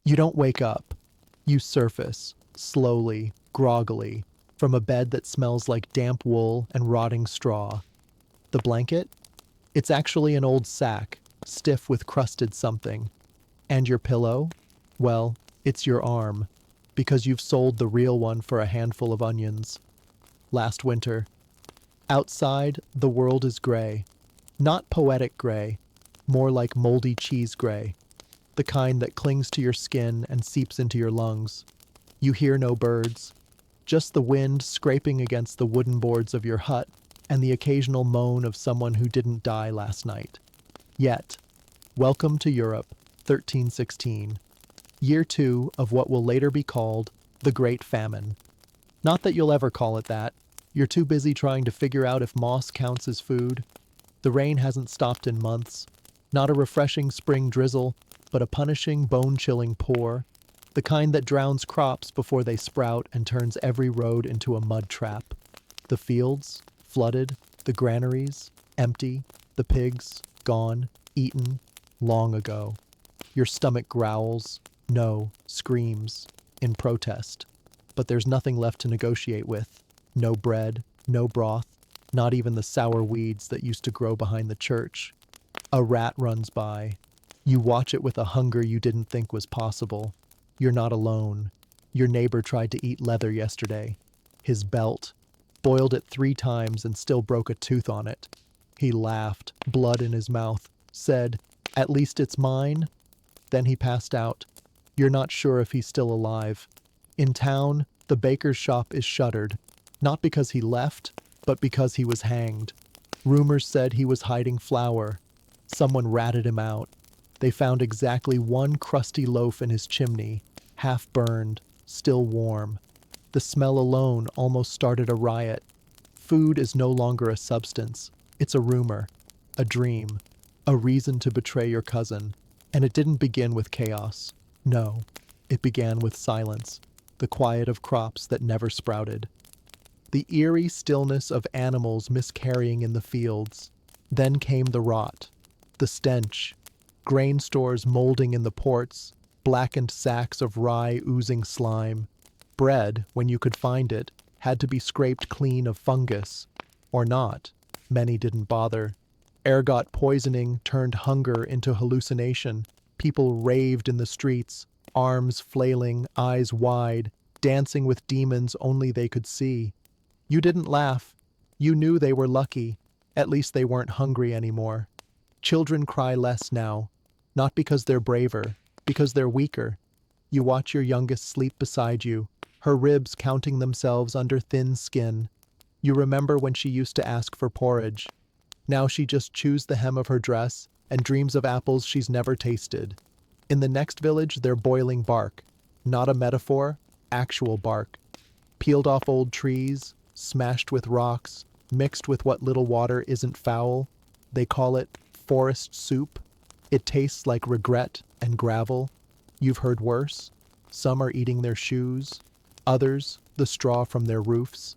You don't wake up. You surface, slowly, groggily, from a bed that smells like damp wool and rotting straw. The blanket? It's actually an old sack, stiff with crusted something. And your pillow? Well, it's your arm, because you've sold the real one for a handful of onions. Last winter. Outside, the world is gray. Not poetic gray, more like moldy cheese gray, the kind that clings to your skin and seeps into your lungs. You hear no birds, just the wind scraping against the wooden boards of your hut and the occasional moan of someone who didn't die last night. Yet, welcome to Europe, 1316, year 2 of what will later be called the Great Famine. Not that you'll ever call it that. You're too busy trying to figure out if moss counts as food. The rain hasn't stopped in months. Not a refreshing spring drizzle, but a punishing, bone-chilling pour, the kind that drowns crops before they sprout and turns every road into a mud trap. The fields, flooded, the granaries, empty, the pigs, gone, eaten, long ago. Your stomach growls, no, screams, in protest. But there's nothing left to negotiate with. No bread, no broth, not even the sour weeds that used to grow behind the church. A rat runs by. You watch it with a hunger you didn't think was possible. You're not alone. Your neighbor tried to eat leather yesterday. His belt. Boiled it 3 times and still broke a tooth on it. He laughed, blood in his mouth, said, "At least it's mine." Then he passed out. You're not sure if he's still alive. In town, the baker's shop is shuttered. Not because he left, but because he was hanged. Rumors said he was hiding flour. Someone ratted him out. They found exactly 1 crusty loaf in his chimney, half burned, still warm. The smell alone almost started a riot. Food is no longer a substance. It's a rumor, a dream, a reason to betray your cousin. And it didn't begin with chaos. No, it began with silence, the quiet of crops that never sprouted. The eerie stillness of animals miscarrying in the fields. Then came the rot, the stench, grain stores molding in the ports, blackened sacks of rye oozing slime. Bread, when you could find it, had to be scraped clean of fungus. Or not. Many didn't bother. Ergot poisoning turned hunger into hallucination. People raved in the streets, arms flailing, eyes wide, dancing with demons only they could see. You didn't laugh. You knew they were lucky. At least they weren't hungry anymore. Children cry less now. Not because they're braver, because they're weaker. You watch your youngest sleep beside you, her ribs counting themselves under thin skin. You remember when she used to ask for porridge. Now she just chews the hem of her dress and dreams of apples she's never tasted. In the next village, they're boiling bark. Not a metaphor, actual bark. Peeled off old trees, smashed with rocks, mixed with what little water isn't foul. They call it forest soup. It tastes like regret and gravel. You've heard worse. Some are eating their shoes. Others, the straw from their roofs.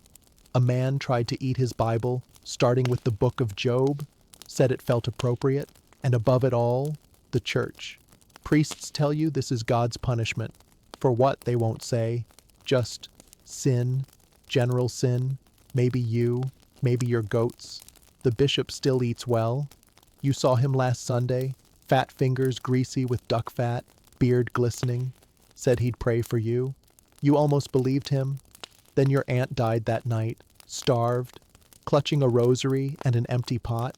A man tried to eat his Bible, starting with the book of Job, said it felt appropriate, and above it all, the church. Priests tell you this is God's punishment. For what, they won't say. Just sin, general sin, maybe you, maybe your goats. The bishop still eats well. You saw him last Sunday, fat fingers greasy with duck fat, beard glistening. Said he'd pray for you. You almost believed him. Then your aunt died that night, starved, clutching a rosary and an empty pot.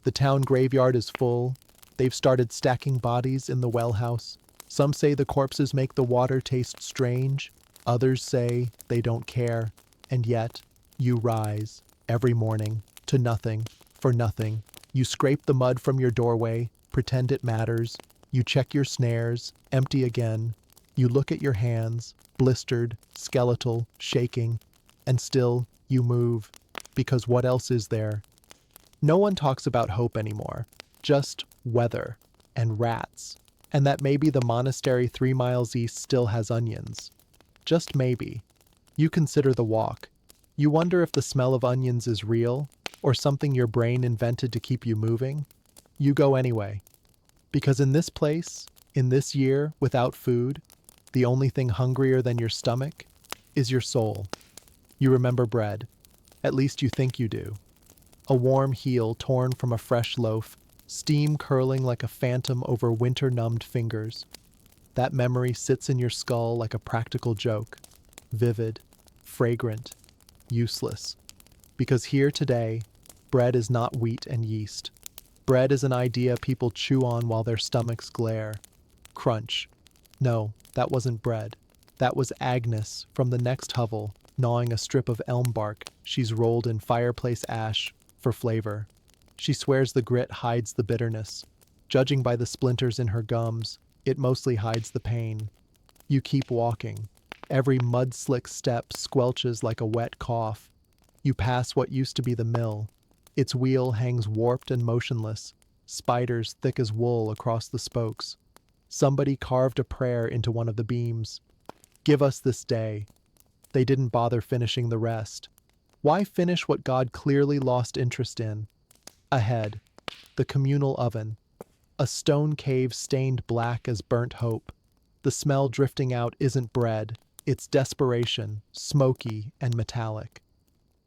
The town graveyard is full. They've started stacking bodies in the well house. Some say the corpses make the water taste strange. Others say they don't care. And yet, you rise, every morning, to nothing, for nothing. You scrape the mud from your doorway, pretend it matters. You check your snares, empty again. You look at your hands, blistered, skeletal, shaking. And still, you move. Because what else is there? No one talks about hope anymore. Just weather and rats. And that maybe the monastery 3 miles east still has onions. Just maybe. You consider the walk. You wonder if the smell of onions is real, or something your brain invented to keep you moving. You go anyway. Because in this place, In this year, without food, the only thing hungrier than your stomach is your soul. You remember bread. At least you think you do. A warm heel torn from a fresh loaf, steam curling like a phantom over winter-numbed fingers. That memory sits in your skull like a practical joke, vivid, fragrant, useless. Because here today, bread is not wheat and yeast. Bread is an idea people chew on while their stomachs glare. Crunch. No, that wasn't bread. That was Agnes from the next hovel, gnawing a strip of elm bark she's rolled in fireplace ash for flavor. She swears the grit hides the bitterness. Judging by the splinters in her gums, it mostly hides the pain. You keep walking. Every mud-slick step squelches like a wet cough. You pass what used to be the mill. Its wheel hangs warped and motionless, spiders thick as wool across the spokes. Somebody carved a prayer into one of the beams. Give us this day. They didn't bother finishing the rest. Why finish what God clearly lost interest in? Ahead, the communal oven. A stone cave stained black as burnt hope. The smell drifting out isn't bread, it's desperation, smoky and metallic.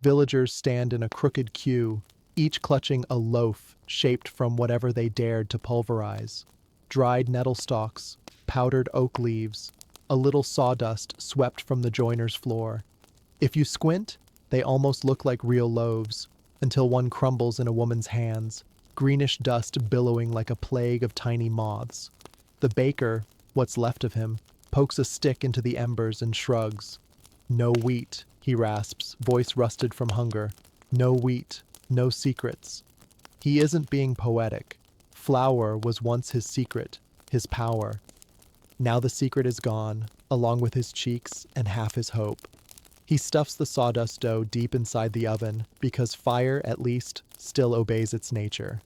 Villagers stand in a crooked queue, each clutching a loaf shaped from whatever they dared to pulverize. Dried nettle stalks, powdered oak leaves, a little sawdust swept from the joiner's floor. If you squint, they almost look like real loaves, until one crumbles in a woman's hands, greenish dust billowing like a plague of tiny moths. The baker, what's left of him, pokes a stick into the embers and shrugs. No wheat, he rasps, voice rusted from hunger. No wheat, no secrets. He isn't being poetic. Flour was once his secret, his power. Now the secret is gone, along with his cheeks and half his hope. He stuffs the sawdust dough deep inside the oven because fire, at least, still obeys its nature.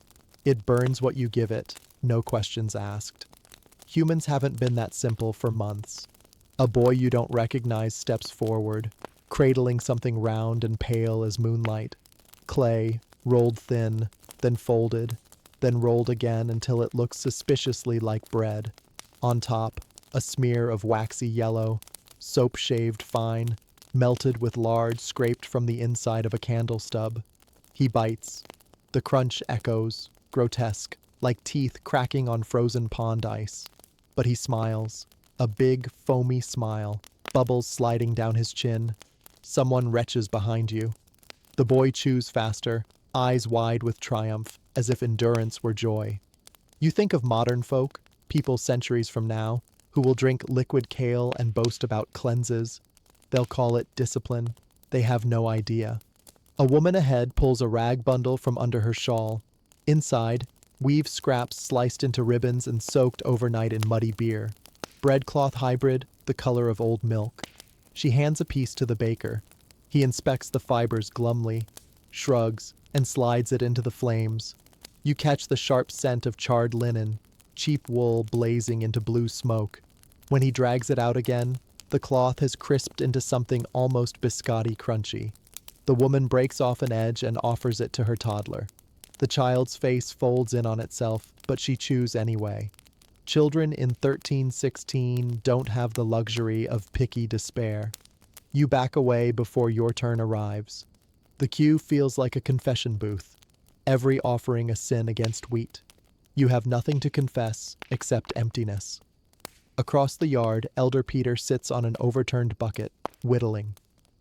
It burns what you give it, no questions asked. Humans haven't been that simple for months. A boy you don't recognize steps forward, cradling something round and pale as moonlight. Clay, rolled thin, then folded, then rolled again until it looks suspiciously like bread. On top, a smear of waxy yellow, soap-shaved fine, melted with lard scraped from the inside of a candle stub. He bites. The crunch echoes, grotesque, like teeth cracking on frozen pond ice. But he smiles, a big, foamy smile, bubbles sliding down his chin. Someone retches behind you. The boy chews faster, eyes wide with triumph, as if endurance were joy. You think of modern folk, people centuries from now, who will drink liquid kale and boast about cleanses. They'll call it discipline. They have no idea. A woman ahead pulls a rag bundle from under her shawl. Inside, weave scraps sliced into ribbons and soaked overnight in muddy beer. Breadcloth hybrid, the color of old milk. She hands a piece to the baker. He inspects the fibers glumly, shrugs, and slides it into the flames. You catch the sharp scent of charred linen, cheap wool blazing into blue smoke. When he drags it out again, the cloth has crisped into something almost biscotti crunchy. The woman breaks off an edge and offers it to her toddler. The child's face folds in on itself, but she chews anyway. Children in 1316 don't have the luxury of picky despair. You back away before your turn arrives. The queue feels like a confession booth, every offering a sin against wheat. You have nothing to confess except emptiness. Across the yard, Elder Peter sits on an overturned bucket, whittling.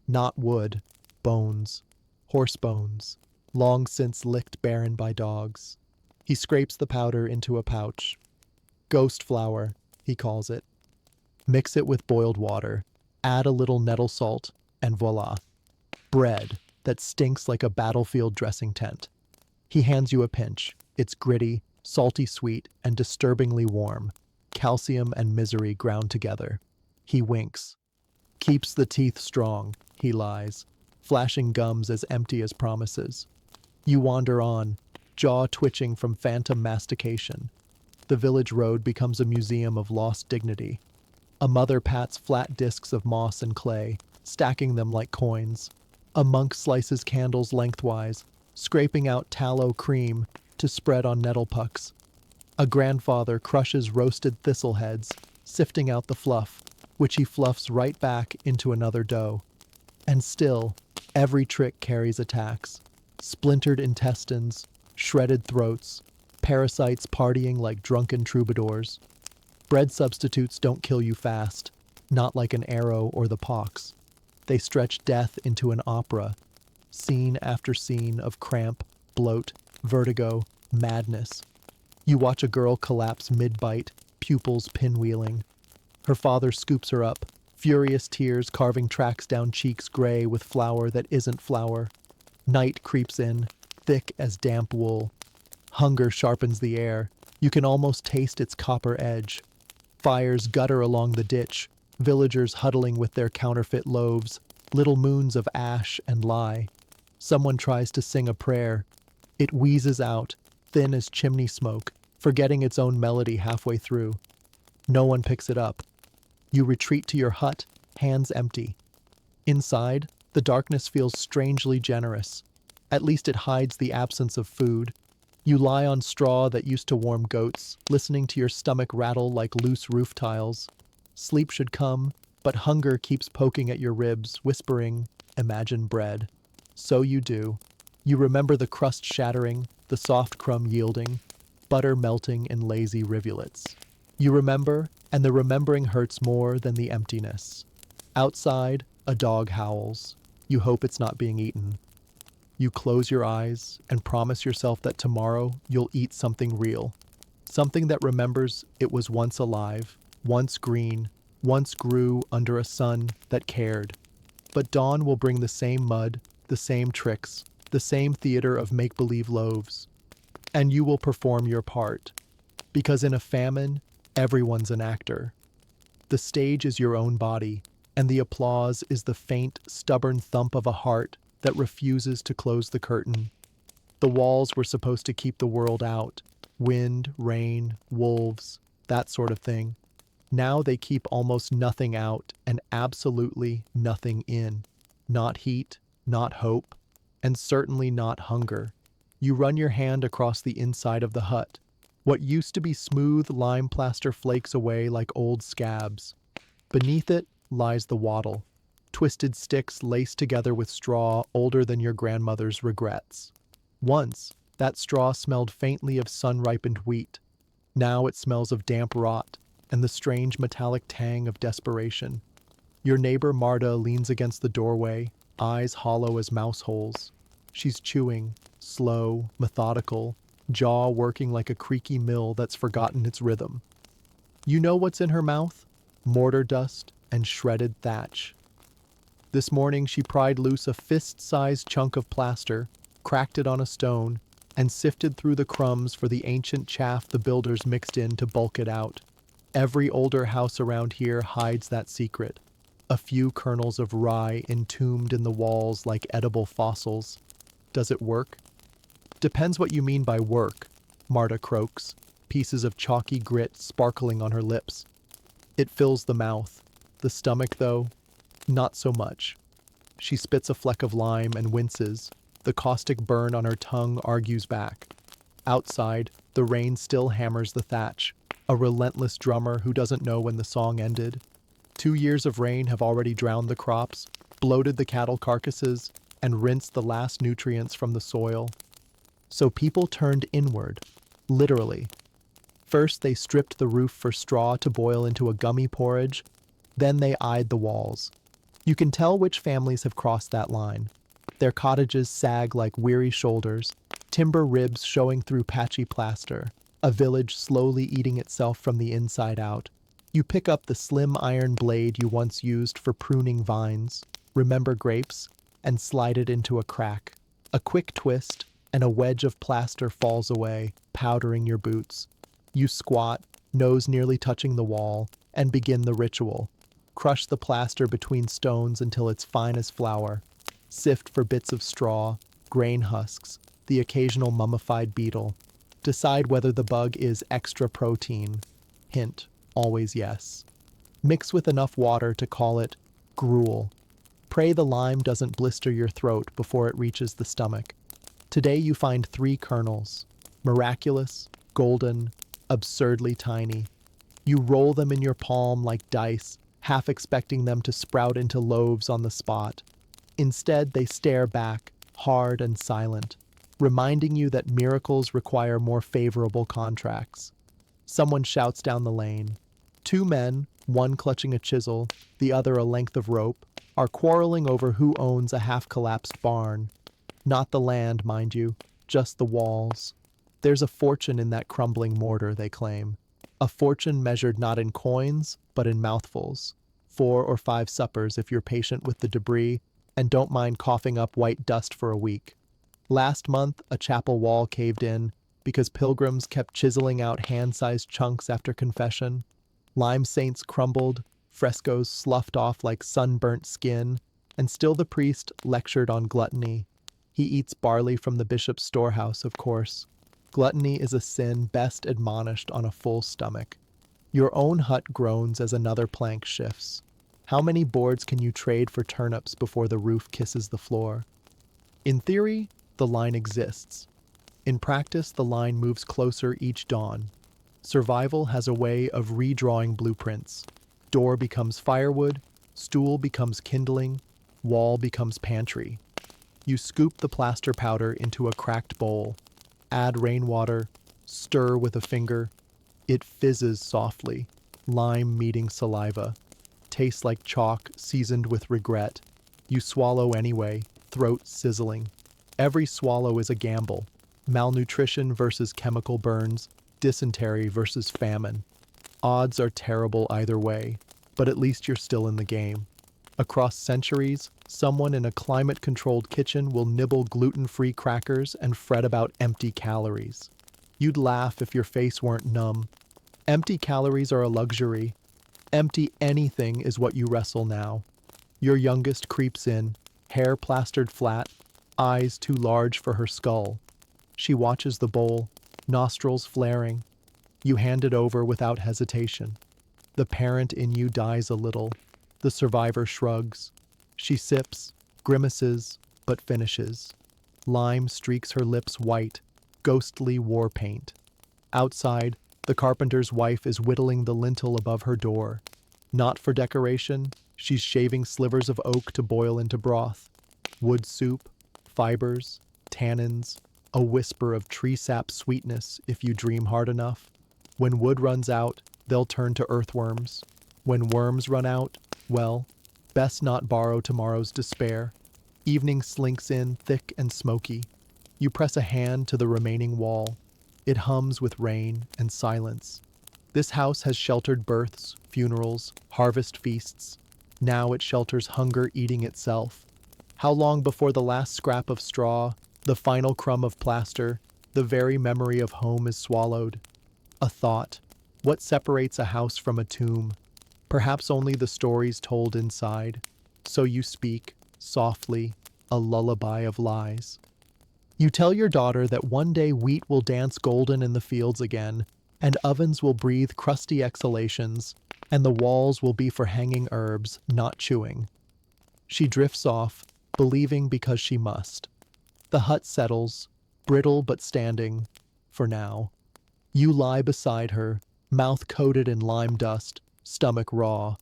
Not wood, bones, horse bones, long since licked barren by dogs. He scrapes the powder into a pouch. Ghost flour, he calls it. Mix it with boiled water, add a little nettle salt, and voila. Bread that stinks like a battlefield dressing tent. He hands you a pinch. It's gritty, salty sweet, and disturbingly warm. Calcium and misery ground together. He winks. Keeps the teeth strong, he lies, flashing gums as empty as promises. You wander on, jaw twitching from phantom mastication. The village road becomes a museum of lost dignity. A mother pats flat discs of moss and clay, stacking them like coins. A monk slices candles lengthwise, scraping out tallow cream to spread on nettle pucks. A grandfather crushes roasted thistle heads, sifting out the fluff, which he fluffs right back into another dough. And still, every trick carries attacks. Splintered intestines, shredded throats, parasites partying like drunken troubadours. Bread substitutes don't kill you fast, not like an arrow or the pox. They stretch death into an opera, scene after scene of cramp, bloat, vertigo, madness. You watch a girl collapse mid-bite, pupils pinwheeling. Her father scoops her up, furious tears carving tracks down cheeks gray with flour that isn't flour. Night creeps in, thick as damp wool. Hunger sharpens the air. You can almost taste its copper edge. Fires gutter along the ditch, villagers huddling with their counterfeit loaves, little moons of ash and lie. Someone tries to sing a prayer. It wheezes out, thin as chimney smoke, forgetting its own melody halfway through. No one picks it up. You retreat to your hut, hands empty. Inside, the darkness feels strangely generous. At least it hides the absence of food. You lie on straw that used to warm goats, listening to your stomach rattle like loose roof tiles. Sleep should come, but hunger keeps poking at your ribs, whispering, "Imagine bread." So you do. You remember the crust shattering, the soft crumb yielding, butter melting in lazy rivulets. You remember, and the remembering hurts more than the emptiness. Outside, a dog howls. You hope it's not being eaten. You close your eyes and promise yourself that tomorrow you'll eat something real. Something that remembers it was once alive, once green, once grew under a sun that cared. But dawn will bring the same mud, the same tricks, the same theater of make-believe loaves. And you will perform your part. Because in a famine, everyone's an actor. The stage is your own body, and the applause is the faint, stubborn thump of a heart that refuses to close the curtain. The walls were supposed to keep the world out. Wind, rain, wolves, that sort of thing. Now they keep almost nothing out and absolutely nothing in. Not heat, not hope, and certainly not hunger. You run your hand across the inside of the hut. What used to be smooth lime plaster flakes away like old scabs. Beneath it lies the wattle. Twisted sticks laced together with straw older than your grandmother's regrets. Once, that straw smelled faintly of sun-ripened wheat. Now it smells of damp rot and the strange metallic tang of desperation. Your neighbor Marta leans against the doorway, eyes hollow as mouse holes. She's chewing, slow, methodical, jaw working like a creaky mill that's forgotten its rhythm. You know what's in her mouth? Mortar dust and shredded thatch. This morning she pried loose a fist-sized chunk of plaster, cracked it on a stone, and sifted through the crumbs for the ancient chaff the builders mixed in to bulk it out. Every older house around here hides that secret. A few kernels of rye entombed in the walls like edible fossils. Does it work? Depends what you mean by work, Marta croaks, pieces of chalky grit sparkling on her lips. It fills the mouth. The stomach, though, not so much. She spits a fleck of lime and winces. The caustic burn on her tongue argues back. Outside, the rain still hammers the thatch, a relentless drummer who doesn't know when the song ended. 2 years of rain have already drowned the crops, bloated the cattle carcasses, and rinsed the last nutrients from the soil. So people turned inward, literally. First they stripped the roof for straw to boil into a gummy porridge, then they eyed the walls. You can tell which families have crossed that line. Their cottages sag like weary shoulders, timber ribs showing through patchy plaster, a village slowly eating itself from the inside out. You pick up the slim iron blade you once used for pruning vines, remember grapes, and slide it into a crack. A quick twist, and a wedge of plaster falls away, powdering your boots. You squat, nose nearly touching the wall, and begin the ritual. Crush the plaster between stones until it's fine as flour. Sift for bits of straw, grain husks, the occasional mummified beetle. Decide whether the bug is extra protein. Hint, always yes. Mix with enough water to call it gruel. Pray the lime doesn't blister your throat before it reaches the stomach. Today you find 3 kernels. Miraculous, golden, absurdly tiny. You roll them in your palm like dice, half expecting them to sprout into loaves on the spot. Instead, they stare back, hard and silent, reminding you that miracles require more favorable contracts. Someone shouts down the lane. Two men, one clutching a chisel, the other a length of rope, are quarreling over who owns a half-collapsed barn. Not the land, mind you, just the walls. There's a fortune in that crumbling mortar, they claim. A fortune measured not in coins, but in mouthfuls. 4 or 5 suppers if you're patient with the debris and don't mind coughing up white dust for a week. Last month, a chapel wall caved in because pilgrims kept chiseling out hand-sized chunks after confession. Lime saints crumbled, frescoes sloughed off like sunburnt skin, and still the priest lectured on gluttony. He eats barley from the bishop's storehouse, of course. Gluttony is a sin best admonished on a full stomach. Your own hut groans as another plank shifts. How many boards can you trade for turnips before the roof kisses the floor? In theory, the line exists. In practice, the line moves closer each dawn. Survival has a way of redrawing blueprints. Door becomes firewood, stool becomes kindling, wall becomes pantry. You scoop the plaster powder into a cracked bowl, add rainwater, stir with a finger. It fizzes softly, lime meeting saliva. Tastes like chalk seasoned with regret. You swallow anyway, throat sizzling. Every swallow is a gamble. Malnutrition versus chemical burns, dysentery versus famine. Odds are terrible either way, but at least you're still in the game. Across centuries, someone in a climate-controlled kitchen will nibble gluten-free crackers and fret about empty calories. You'd laugh if your face weren't numb. Empty calories are a luxury. Empty anything is what you wrestle now. Your youngest creeps in, hair plastered flat, eyes too large for her skull. She watches the bowl, nostrils flaring. You hand it over without hesitation. The parent in you dies a little. The survivor shrugs. She sips, grimaces, but finishes. Lime streaks her lips white, ghostly war paint. Outside, the carpenter's wife is whittling the lintel above her door. Not for decoration, she's shaving slivers of oak to boil into broth. Wood soup, fibers, tannins, a whisper of tree sap sweetness if you dream hard enough. When wood runs out, they'll turn to earthworms. When worms run out, well, best not borrow tomorrow's despair. Evening slinks in thick and smoky. You press a hand to the remaining wall. It hums with rain and silence. This house has sheltered births, funerals, harvest feasts. Now it shelters hunger eating itself. How long before the last scrap of straw, the final crumb of plaster, the very memory of home is swallowed? A thought. What separates a house from a tomb? Perhaps only the stories told inside. So you speak, softly, a lullaby of lies. You tell your daughter that one day wheat will dance golden in the fields again, and ovens will breathe crusty exhalations, and the walls will be for hanging herbs, not chewing. She drifts off, believing because she must. The hut settles, brittle but standing, for now. You lie beside her, mouth coated in lime dust, stomach raw.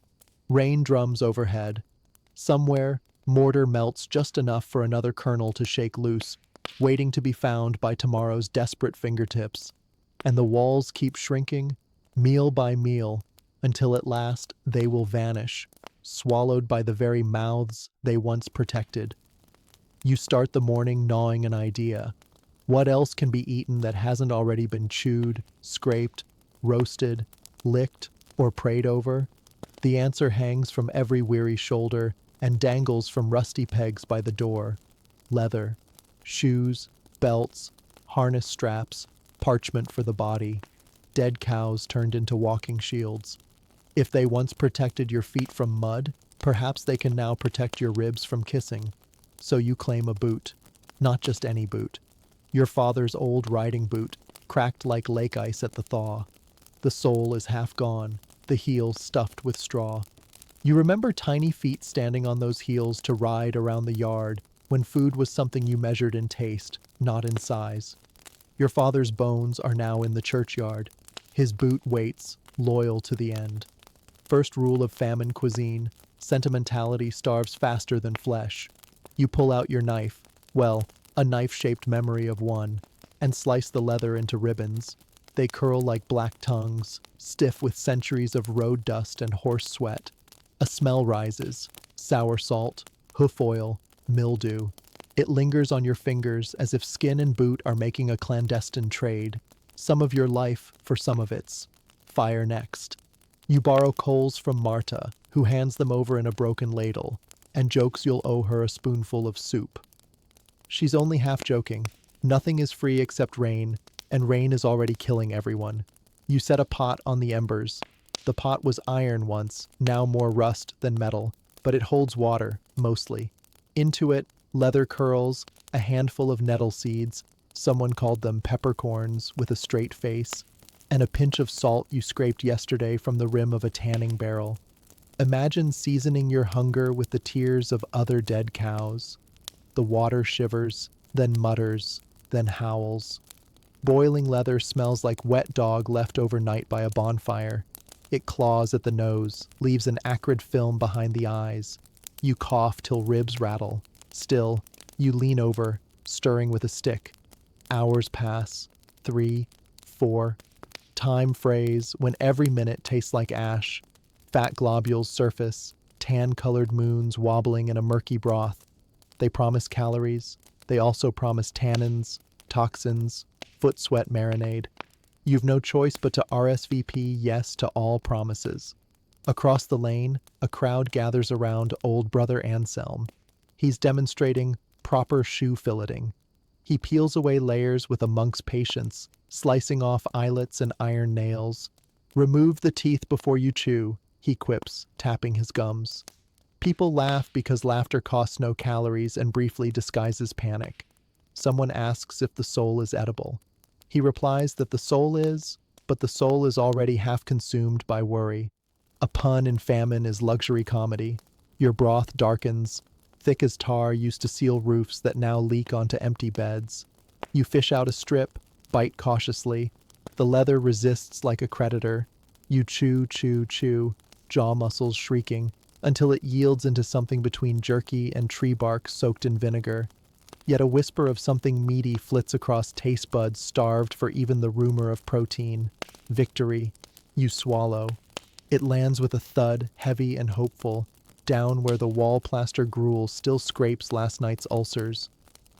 Rain drums overhead. Somewhere, mortar melts just enough for another kernel to shake loose, waiting to be found by tomorrow's desperate fingertips. And the walls keep shrinking, meal by meal, until at last they will vanish, swallowed by the very mouths they once protected. You start the morning gnawing an idea. What else can be eaten that hasn't already been chewed, scraped, roasted, licked, or prayed over? The answer hangs from every weary shoulder and dangles from rusty pegs by the door. Leather, shoes, belts, harness straps, parchment for the body, dead cows turned into walking shields. If they once protected your feet from mud, perhaps they can now protect your ribs from kissing. So you claim a boot, not just any boot. Your father's old riding boot, cracked like lake ice at the thaw. The sole is half gone, the heel stuffed with straw. You remember tiny feet standing on those heels to ride around the yard when food was something you measured in taste, not in size. Your father's bones are now in the churchyard. His boot waits, loyal to the end. First rule of famine cuisine: sentimentality starves faster than flesh. You pull out your knife, well, a knife-shaped memory of one, and slice the leather into ribbons. They curl like black tongues, stiff with centuries of road dust and horse sweat. A smell rises: sour salt, hoof oil, mildew. It lingers on your fingers as if skin and boot are making a clandestine trade. Some of your life for some of its. Fire next. You borrow coals from Marta, who hands them over in a broken ladle, and jokes you'll owe her a spoonful of soup. She's only half joking. Nothing is free except rain, and rain is already killing everyone. You set a pot on the embers. The pot was iron once, now more rust than metal, but it holds water, mostly. Into it, leather curls, a handful of nettle seeds, someone called them peppercorns, with a straight face, and a pinch of salt you scraped yesterday from the rim of a tanning barrel. Imagine seasoning your hunger with the tears of other dead cows. The water shivers, then mutters, then howls. Boiling leather smells like wet dog left overnight by a bonfire. It claws at the nose, leaves an acrid film behind the eyes. You cough till ribs rattle. Still, you lean over, stirring with a stick. Hours pass. 3, 4. Time frays when every minute tastes like ash. Fat globules surface, tan-colored moons wobbling in a murky broth. They promise calories. They also promise tannins, toxins, foot sweat marinade. You've no choice but to RSVP yes to all promises. Across the lane, a crowd gathers around old brother Anselm. He's demonstrating proper shoe filleting. He peels away layers with a monk's patience, slicing off eyelets and iron nails. "Remove the teeth before you chew," he quips, tapping his gums. People laugh because laughter costs no calories and briefly disguises panic. Someone asks if the soul is edible. He replies that the soul is, but the soul is already half consumed by worry. A pun in famine is luxury comedy. Your broth darkens, thick as tar used to seal roofs that now leak onto empty beds. You fish out a strip, bite cautiously. The leather resists like a creditor. You chew, chew, chew, jaw muscles shrieking, until it yields into something between jerky and tree bark soaked in vinegar. Yet a whisper of something meaty flits across taste buds starved for even the rumor of protein. Victory. You swallow. It lands with a thud, heavy and hopeful, down where the wall plaster gruel still scrapes last night's ulcers.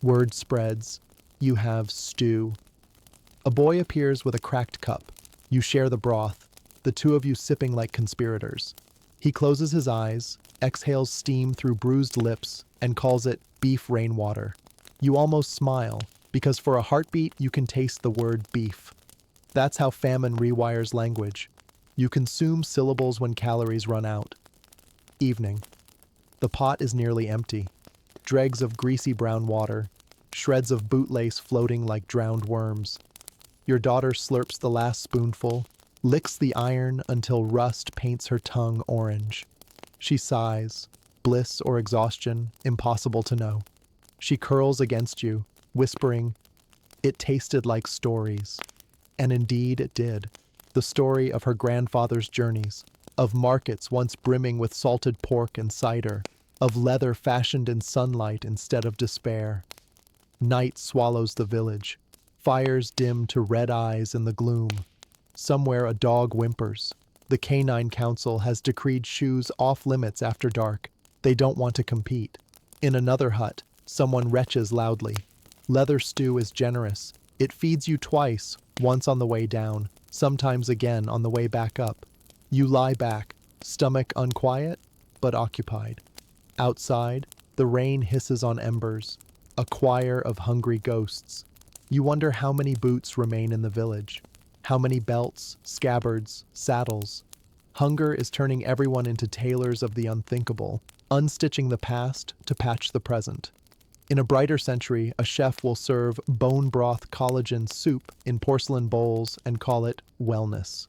Word spreads. You have stew. A boy appears with a cracked cup. You share the broth, the two of you sipping like conspirators. He closes his eyes, exhales steam through bruised lips, and calls it beef rainwater. You almost smile, because for a heartbeat you can taste the word beef. That's how famine rewires language. You consume syllables when calories run out. Evening. The pot is nearly empty. Dregs of greasy brown water, shreds of bootlace floating like drowned worms. Your daughter slurps the last spoonful, licks the iron until rust paints her tongue orange. She sighs, bliss or exhaustion, impossible to know. She curls against you, whispering, "It tasted like stories." And indeed it did. The story of her grandfather's journeys, of markets once brimming with salted pork and cider, of leather fashioned in sunlight instead of despair. Night swallows the village. Fires dim to red eyes in the gloom. Somewhere a dog whimpers. The canine council has decreed shoes off limits after dark. They don't want to compete. In another hut, someone retches loudly. Leather stew is generous. It feeds you twice, once on the way down, sometimes again on the way back up. You lie back, stomach unquiet, but occupied. Outside, the rain hisses on embers, a choir of hungry ghosts. You wonder how many boots remain in the village. How many belts, scabbards, saddles. Hunger is turning everyone into tailors of the unthinkable, unstitching the past to patch the present. In a brighter century, a chef will serve bone broth collagen soup in porcelain bowls and call it wellness.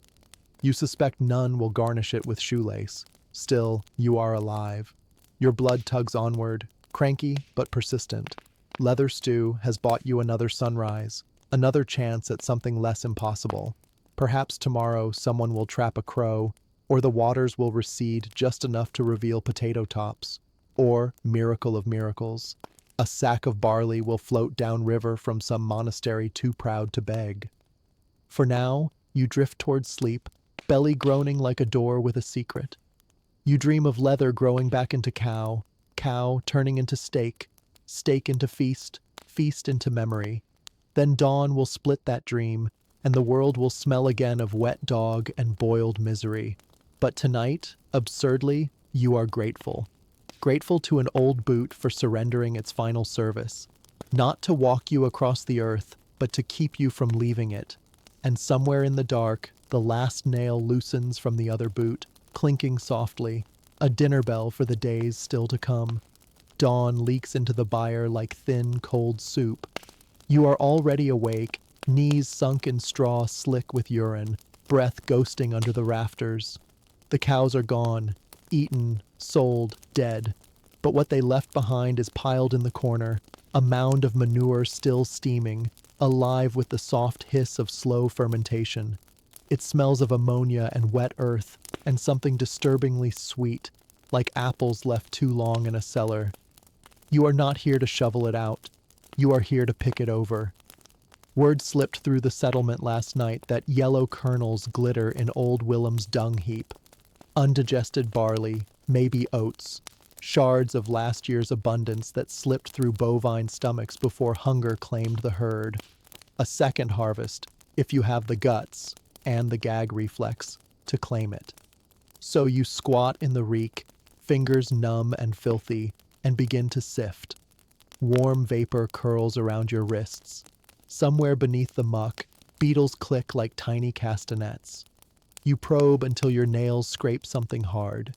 You suspect none will garnish it with shoelace. Still, you are alive. Your blood tugs onward, cranky but persistent. Leather stew has bought you another sunrise, another chance at something less impossible. Perhaps tomorrow someone will trap a crow, or the waters will recede just enough to reveal potato tops. Or, miracle of miracles, a sack of barley will float downriver from some monastery too proud to beg. For now, you drift towards sleep, belly groaning like a door with a secret. You dream of leather growing back into cow, cow turning into steak, steak into feast, feast into memory. Then dawn will split that dream, and the world will smell again of wet dog and boiled misery. But tonight, absurdly, you are grateful. Grateful to an old boot for surrendering its final service. Not to walk you across the earth, but to keep you from leaving it. And somewhere in the dark, the last nail loosens from the other boot, clinking softly, a dinner bell for the days still to come. Dawn leaks into the byre like thin, cold soup. You are already awake, knees sunk in straw slick with urine, breath ghosting under the rafters. The cows are gone, eaten, sold, dead. But what they left behind is piled in the corner, a mound of manure still steaming, alive with the soft hiss of slow fermentation. It smells of ammonia and wet earth, and something disturbingly sweet, like apples left too long in a cellar. You are not here to shovel it out. You are here to pick it over. Word slipped through the settlement last night that yellow kernels glitter in old Willem's dung heap. Undigested barley, maybe oats, shards of last year's abundance that slipped through bovine stomachs before hunger claimed the herd. A second harvest, if you have the guts and the gag reflex to claim it. So you squat in the reek, fingers numb and filthy, and begin to sift. Warm vapor curls around your wrists. Somewhere beneath the muck, beetles click like tiny castanets. You probe until your nails scrape something hard.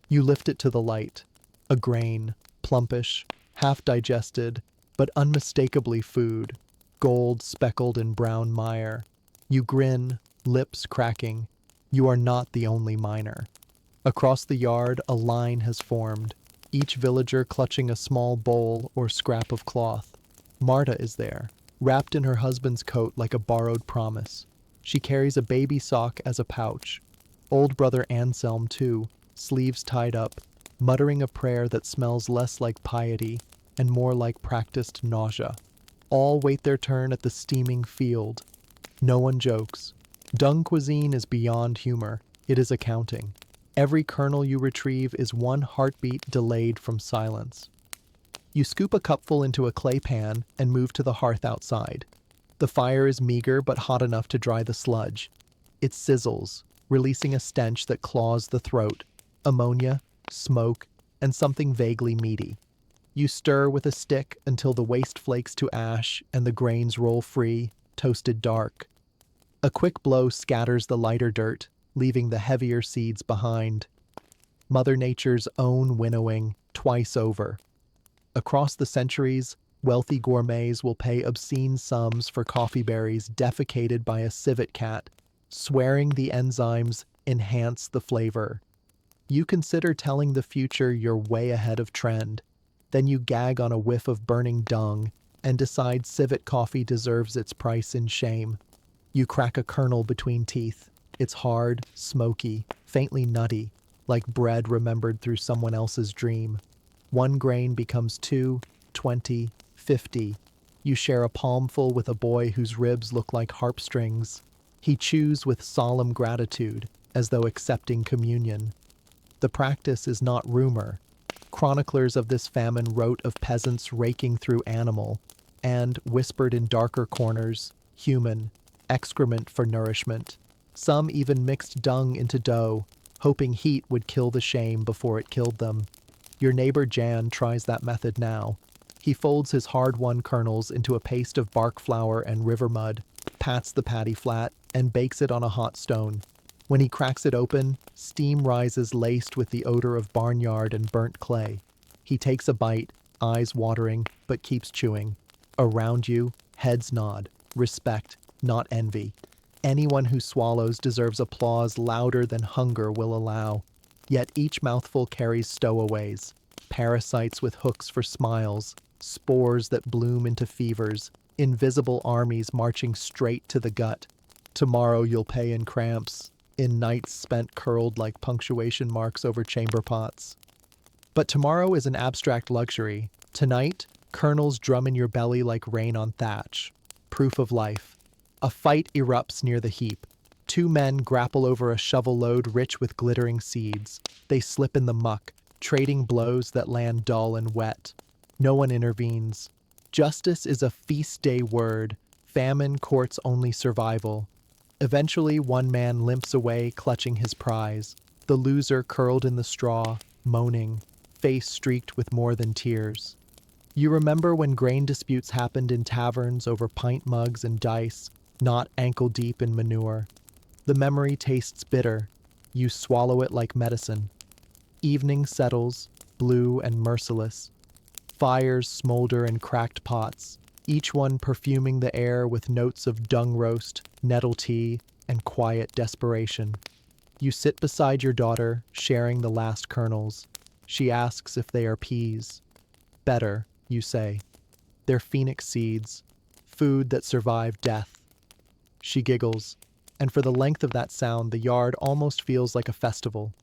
You lift it to the light. A grain, plumpish, half-digested, but unmistakably food, gold speckled in brown mire. You grin, lips cracking. You are not the only miner. Across the yard, a line has formed, each villager clutching a small bowl or scrap of cloth. Marta is there, wrapped in her husband's coat like a borrowed promise. She carries a baby sock as a pouch. Old brother Anselm, too, sleeves tied up, muttering a prayer that smells less like piety and more like practiced nausea. All wait their turn at the steaming field. No one jokes. Dung cuisine is beyond humor. It is accounting. Every kernel you retrieve is one heartbeat delayed from silence. You scoop a cupful into a clay pan and move to the hearth outside. The fire is meager but hot enough to dry the sludge. It sizzles, releasing a stench that claws the throat. Ammonia, smoke, and something vaguely meaty. You stir with a stick until the waste flakes to ash and the grains roll free, toasted dark. A quick blow scatters the lighter dirt, leaving the heavier seeds behind. Mother Nature's own winnowing, twice over. Across the centuries, wealthy gourmets will pay obscene sums for coffee berries defecated by a civet cat, swearing the enzymes enhance the flavor. You consider telling the future you're way ahead of trend. Then you gag on a whiff of burning dung and decide civet coffee deserves its price in shame. You crack a kernel between teeth. It's hard, smoky, faintly nutty, like bread remembered through someone else's dream. One grain becomes 2, 20, 50. You share a palmful with a boy whose ribs look like harp strings. He chews with solemn gratitude, as though accepting communion. The practice is not rumor. Chroniclers of this famine wrote of peasants raking through animal, and, whispered in darker corners, human, excrement for nourishment. Some even mixed dung into dough, hoping heat would kill the shame before it killed them. Your neighbor Jan tries that method now. He folds his hard-won kernels into a paste of bark flour and river mud, pats the patty flat, and bakes it on a hot stone. When he cracks it open, steam rises laced with the odor of barnyard and burnt clay. He takes a bite, eyes watering, but keeps chewing. Around you, heads nod. Respect, not envy. Anyone who swallows deserves applause louder than hunger will allow. Yet each mouthful carries stowaways, parasites with hooks for smiles, spores that bloom into fevers, invisible armies marching straight to the gut. Tomorrow you'll pay in cramps, in nights spent curled like punctuation marks over chamber pots. But tomorrow is an abstract luxury. Tonight, kernels drum in your belly like rain on thatch. Proof of life. A fight erupts near the heap. Two men grapple over a shovel load rich with glittering seeds. They slip in the muck, trading blows that land dull and wet. No one intervenes. Justice is a feast day word. Famine courts only survival. Eventually, one man limps away, clutching his prize. The loser curled in the straw, moaning, face streaked with more than tears. You remember when grain disputes happened in taverns over pint mugs and dice, not ankle-deep in manure. The memory tastes bitter. You swallow it like medicine. Evening settles, blue and merciless. Fires smolder in cracked pots, each one perfuming the air with notes of dung roast, nettle tea, and quiet desperation. You sit beside your daughter, sharing the last kernels. She asks if they are peas. Better, you say. They're phoenix seeds, food that survive death. She giggles, and for the length of that sound, the yard almost feels like a festival.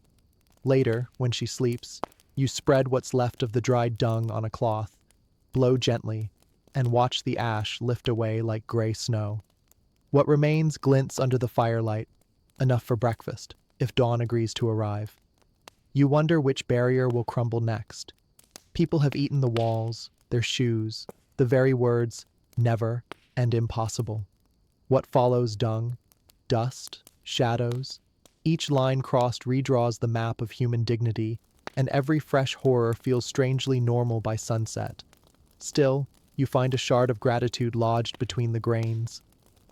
Later, when she sleeps, you spread what's left of the dried dung on a cloth, blow gently, and watch the ash lift away like gray snow. What remains glints under the firelight, enough for breakfast, if dawn agrees to arrive. You wonder which barrier will crumble next. People have eaten the walls, their shoes, the very words, never and impossible. What follows dung? Dust? Shadows? Each line crossed redraws the map of human dignity, and every fresh horror feels strangely normal by sunset. Still, you find a shard of gratitude lodged between the grains.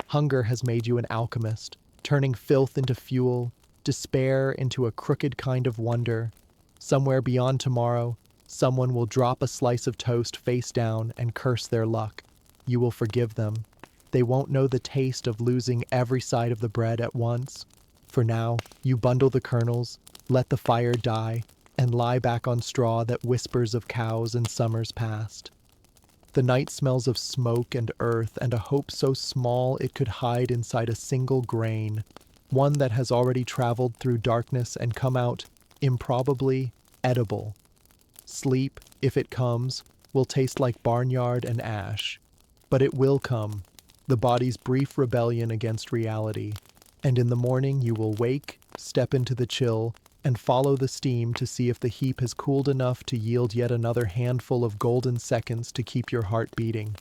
Hunger has made you an alchemist, turning filth into fuel, despair into a crooked kind of wonder. Somewhere beyond tomorrow, someone will drop a slice of toast face down and curse their luck. You will forgive them. They won't know the taste of losing every side of the bread at once. For now, you bundle the kernels, let the fire die, and lie back on straw that whispers of cows and summers past. The night smells of smoke and earth and a hope so small it could hide inside a single grain, one that has already traveled through darkness and come out, improbably, edible. Sleep, if it comes, will taste like barnyard and ash. But it will come, the body's brief rebellion against reality. And in the morning you will wake, step into the chill, and follow the steam to see if the heap has cooled enough to yield yet another handful of golden seconds to keep your heart beating.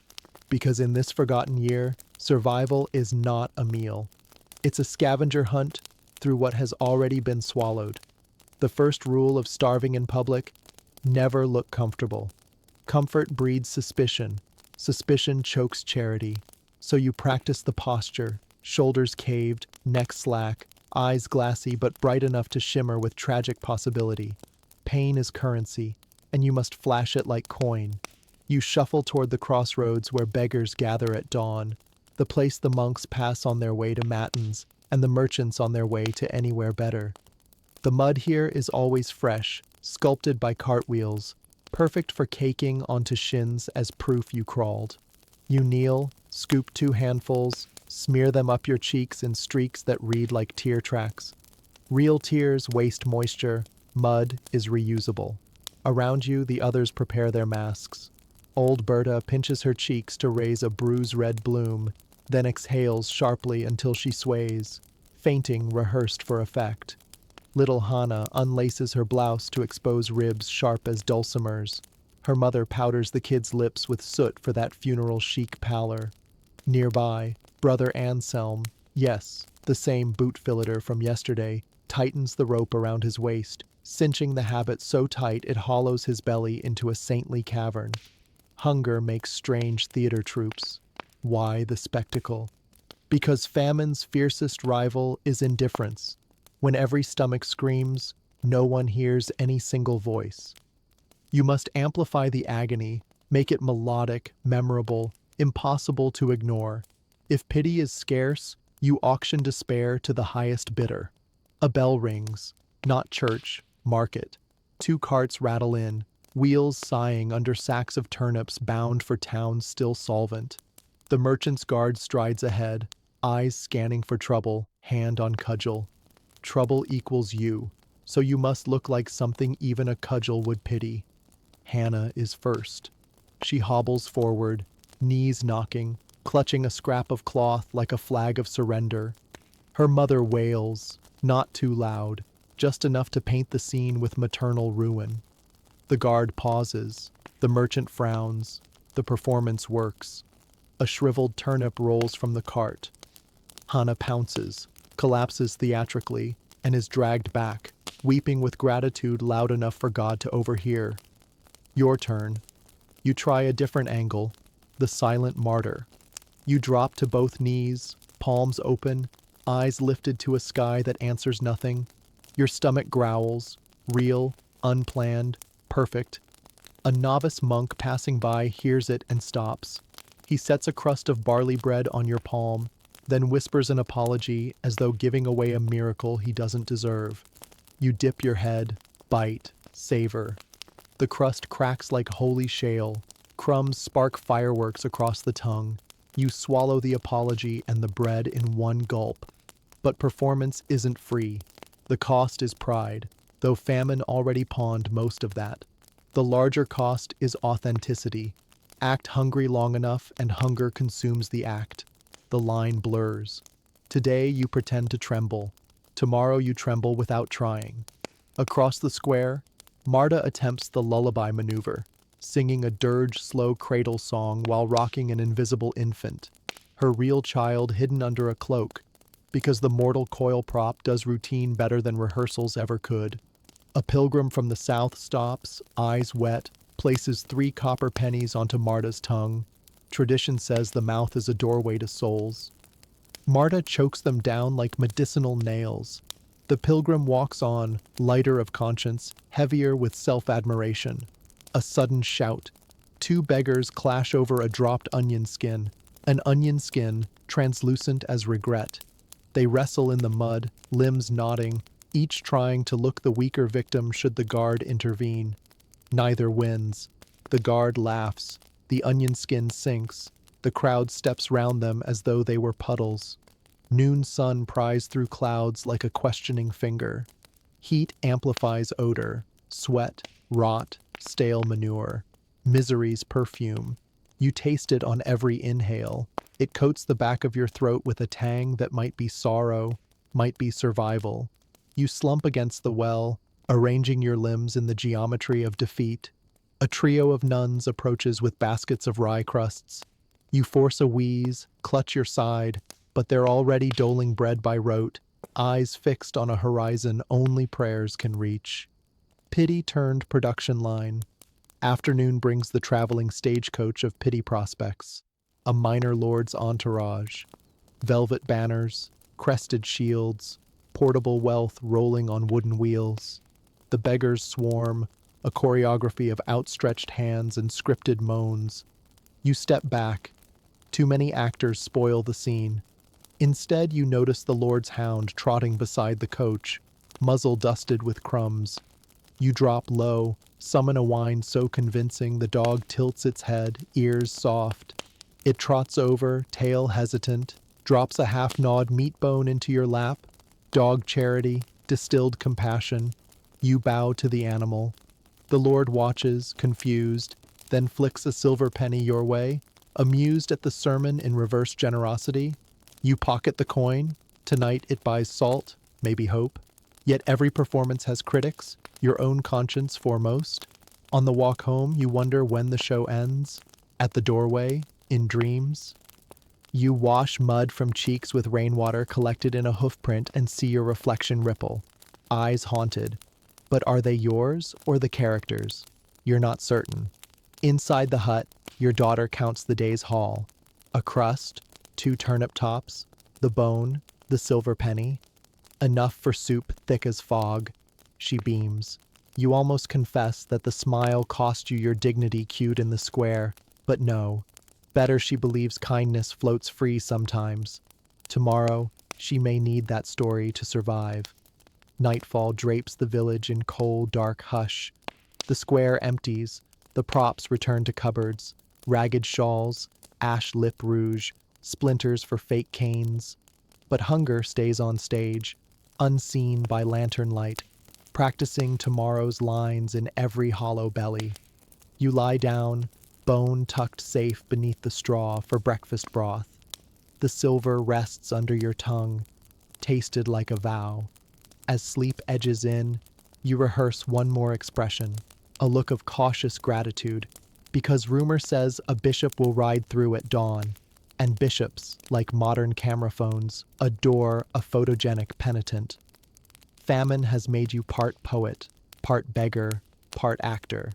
Because in this forgotten year, survival is not a meal. It's a scavenger hunt through what has already been swallowed. The first rule of starving in public: never look comfortable. Comfort breeds suspicion. Suspicion chokes charity. So you practice the posture, shoulders caved, neck slack, eyes glassy but bright enough to shimmer with tragic possibility. Pain is currency, and you must flash it like coin. You shuffle toward the crossroads where beggars gather at dawn, the place the monks pass on their way to matins, and the merchants on their way to anywhere better. The mud here is always fresh, sculpted by cartwheels, perfect for caking onto shins as proof you crawled. You kneel, scoop 2 handfuls, smear them up your cheeks in streaks that read like tear tracks. Real tears waste moisture, mud is reusable. Around you, the others prepare their masks. Old Berta pinches her cheeks to raise a bruise-red bloom, then exhales sharply until she sways, fainting rehearsed for effect. Little Hannah unlaces her blouse to expose ribs sharp as dulcimers. Her mother powders the kid's lips with soot for that funeral chic pallor. Nearby, Brother Anselm, yes, the same boot filleter from yesterday, tightens the rope around his waist, cinching the habit so tight it hollows his belly into a saintly cavern. Hunger makes strange theater troupes. Why the spectacle? Because famine's fiercest rival is indifference. When every stomach screams, no one hears any single voice. You must amplify the agony, make it melodic, memorable, impossible to ignore. If pity is scarce, you auction despair to the highest bidder. A bell rings, not church, market. 2 carts rattle in, wheels sighing under sacks of turnips bound for towns still solvent. The merchant's guard strides ahead, eyes scanning for trouble, hand on cudgel. Trouble equals you, so you must look like something even a cudgel would pity. Hannah is first. She hobbles forward, knees knocking, clutching a scrap of cloth like a flag of surrender. Her mother wails, not too loud, just enough to paint the scene with maternal ruin. The guard pauses, the merchant frowns, the performance works. A shriveled turnip rolls from the cart. Hannah pounces, collapses theatrically, and is dragged back, weeping with gratitude loud enough for God to overhear. Your turn. You try a different angle, the silent martyr. You drop to both knees, palms open, eyes lifted to a sky that answers nothing. Your stomach growls, real, unplanned, perfect. A novice monk passing by hears it and stops. He sets a crust of barley bread on your palm, then whispers an apology as though giving away a miracle he doesn't deserve. You dip your head, bite, savor. The crust cracks like holy shale. Crumbs spark fireworks across the tongue. You swallow the apology and the bread in one gulp. But performance isn't free. The cost is pride, though famine already pawned most of that. The larger cost is authenticity. Act hungry long enough and hunger consumes the act. The line blurs. Today you pretend to tremble. Tomorrow you tremble without trying. Across the square, Marta attempts the lullaby maneuver, singing a dirge slow cradle song while rocking an invisible infant, her real child hidden under a cloak, because the mortal coil prop does routine better than rehearsals ever could. A pilgrim from the south stops, eyes wet, places 3 copper pennies onto Marta's tongue. Tradition says the mouth is a doorway to souls. Marta chokes them down like medicinal nails. The pilgrim walks on, lighter of conscience, heavier with self-admiration. A sudden shout. 2 beggars clash over a dropped onion skin. An onion skin, translucent as regret. They wrestle in the mud, limbs knotting, each trying to look the weaker victim should the guard intervene. Neither wins. The guard laughs. The onion skin sinks. The crowd steps round them as though they were puddles. Noon sun pries through clouds like a questioning finger. Heat amplifies odor, sweat, rot, stale manure, misery's perfume. You taste it on every inhale. It coats the back of your throat with a tang that might be sorrow, might be survival. You slump against the well, arranging your limbs in the geometry of defeat. A trio of nuns approaches with baskets of rye crusts. You force a wheeze, clutch your side, but they're already doling bread by rote, eyes fixed on a horizon only prayers can reach. Pity turned production line. Afternoon brings the traveling stagecoach of pity prospects, a minor lord's entourage. Velvet banners, crested shields, portable wealth rolling on wooden wheels. The beggars swarm, a choreography of outstretched hands and scripted moans. You step back. Too many actors spoil the scene. Instead, you notice the Lord's hound trotting beside the coach, muzzle dusted with crumbs. You drop low, summon a whine so convincing the dog tilts its head, ears soft. It trots over, tail hesitant, drops a half-gnawed meat bone into your lap. Dog charity, distilled compassion. You bow to the animal. The Lord watches, confused, then flicks a silver penny your way, amused at the sermon in reverse generosity. You pocket the coin. Tonight it buys salt, maybe hope. Yet every performance has critics, your own conscience foremost. On the walk home, you wonder when the show ends. At the doorway, in dreams. You wash mud from cheeks with rainwater collected in a hoofprint and see your reflection ripple. Eyes haunted. But are they yours or the characters? You're not certain. Inside the hut, your daughter counts the day's haul. A crust, 2 turnip tops, the bone, the silver penny. Enough for soup thick as fog. She beams. You almost confess that the smile cost you your dignity cued in the square, but no. Better she believes kindness floats free sometimes. Tomorrow, she may need that story to survive. Nightfall drapes the village in cold, dark hush. The square empties. The props return to cupboards. Ragged shawls, ash lip rouge, splinters for fake canes. But hunger stays on stage, unseen by lantern light, practicing tomorrow's lines in every hollow belly. You lie down, bone tucked safe beneath the straw for breakfast broth. The silver rests under your tongue, tasted like a vow. As sleep edges in, you rehearse one more expression, a look of cautious gratitude, because rumor says a bishop will ride through at dawn, and bishops, like modern camera phones, adore a photogenic penitent. Famine has made you part poet, part beggar, part actor.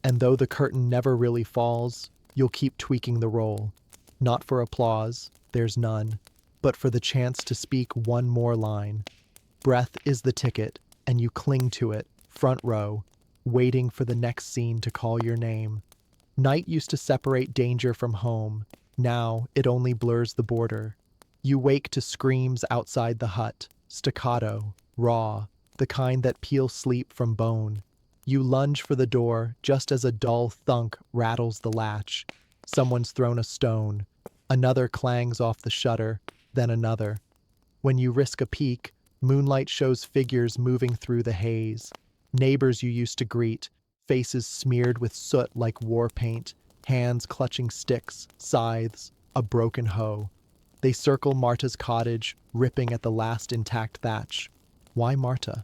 And though the curtain never really falls, you'll keep tweaking the role. Not for applause, there's none, but for the chance to speak one more line. Breath is the ticket, and you cling to it, front row, waiting for the next scene to call your name. Night used to separate danger from home. Now it only blurs the border. You wake to screams outside the hut, staccato, raw, the kind that peel sleep from bone. You lunge for the door just as a dull thunk rattles the latch. Someone's thrown a stone. Another clangs off the shutter, then another. When you risk a peek, moonlight shows figures moving through the haze. Neighbors you used to greet, faces smeared with soot like war paint, hands clutching sticks, scythes, a broken hoe. They circle Marta's cottage, ripping at the last intact thatch. Why Marta?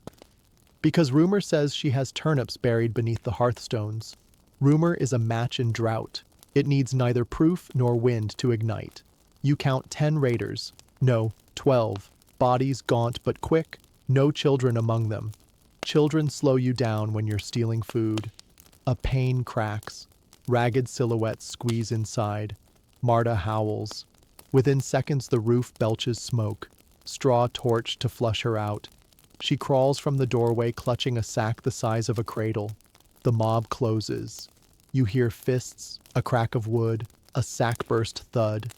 Because rumor says she has turnips buried beneath the hearthstones. Rumor is a match in drought. It needs neither proof nor wind to ignite. You count 10 raiders. No, 12. Bodies gaunt but quick, no children among them. Children slow you down when you're stealing food. A pane cracks. Ragged silhouettes squeeze inside. Marta howls. Within seconds the roof belches smoke. Straw torch to flush her out. She crawls from the doorway clutching a sack the size of a cradle. The mob closes. You hear fists, a crack of wood, a sack burst thud.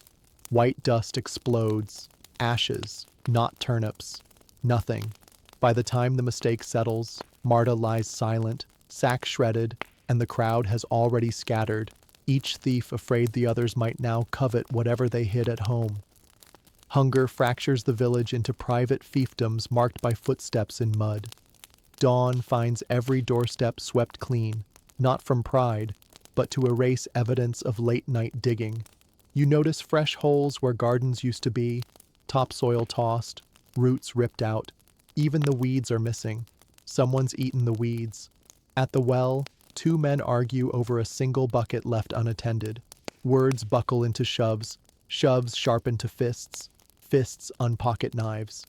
White dust explodes. Ashes, not turnips. Nothing. By the time the mistake settles, Marta lies silent, sack shredded, and the crowd has already scattered, each thief afraid the others might now covet whatever they hid at home. Hunger fractures the village into private fiefdoms marked by footsteps in mud. Dawn finds every doorstep swept clean, not from pride, but to erase evidence of late-night digging. You notice fresh holes where gardens used to be, topsoil tossed, roots ripped out. Even the weeds are missing. Someone's eaten the weeds. At the well, 2 men argue over a single bucket left unattended. Words buckle into shoves, shoves sharpen to fists, fists unpocket knives.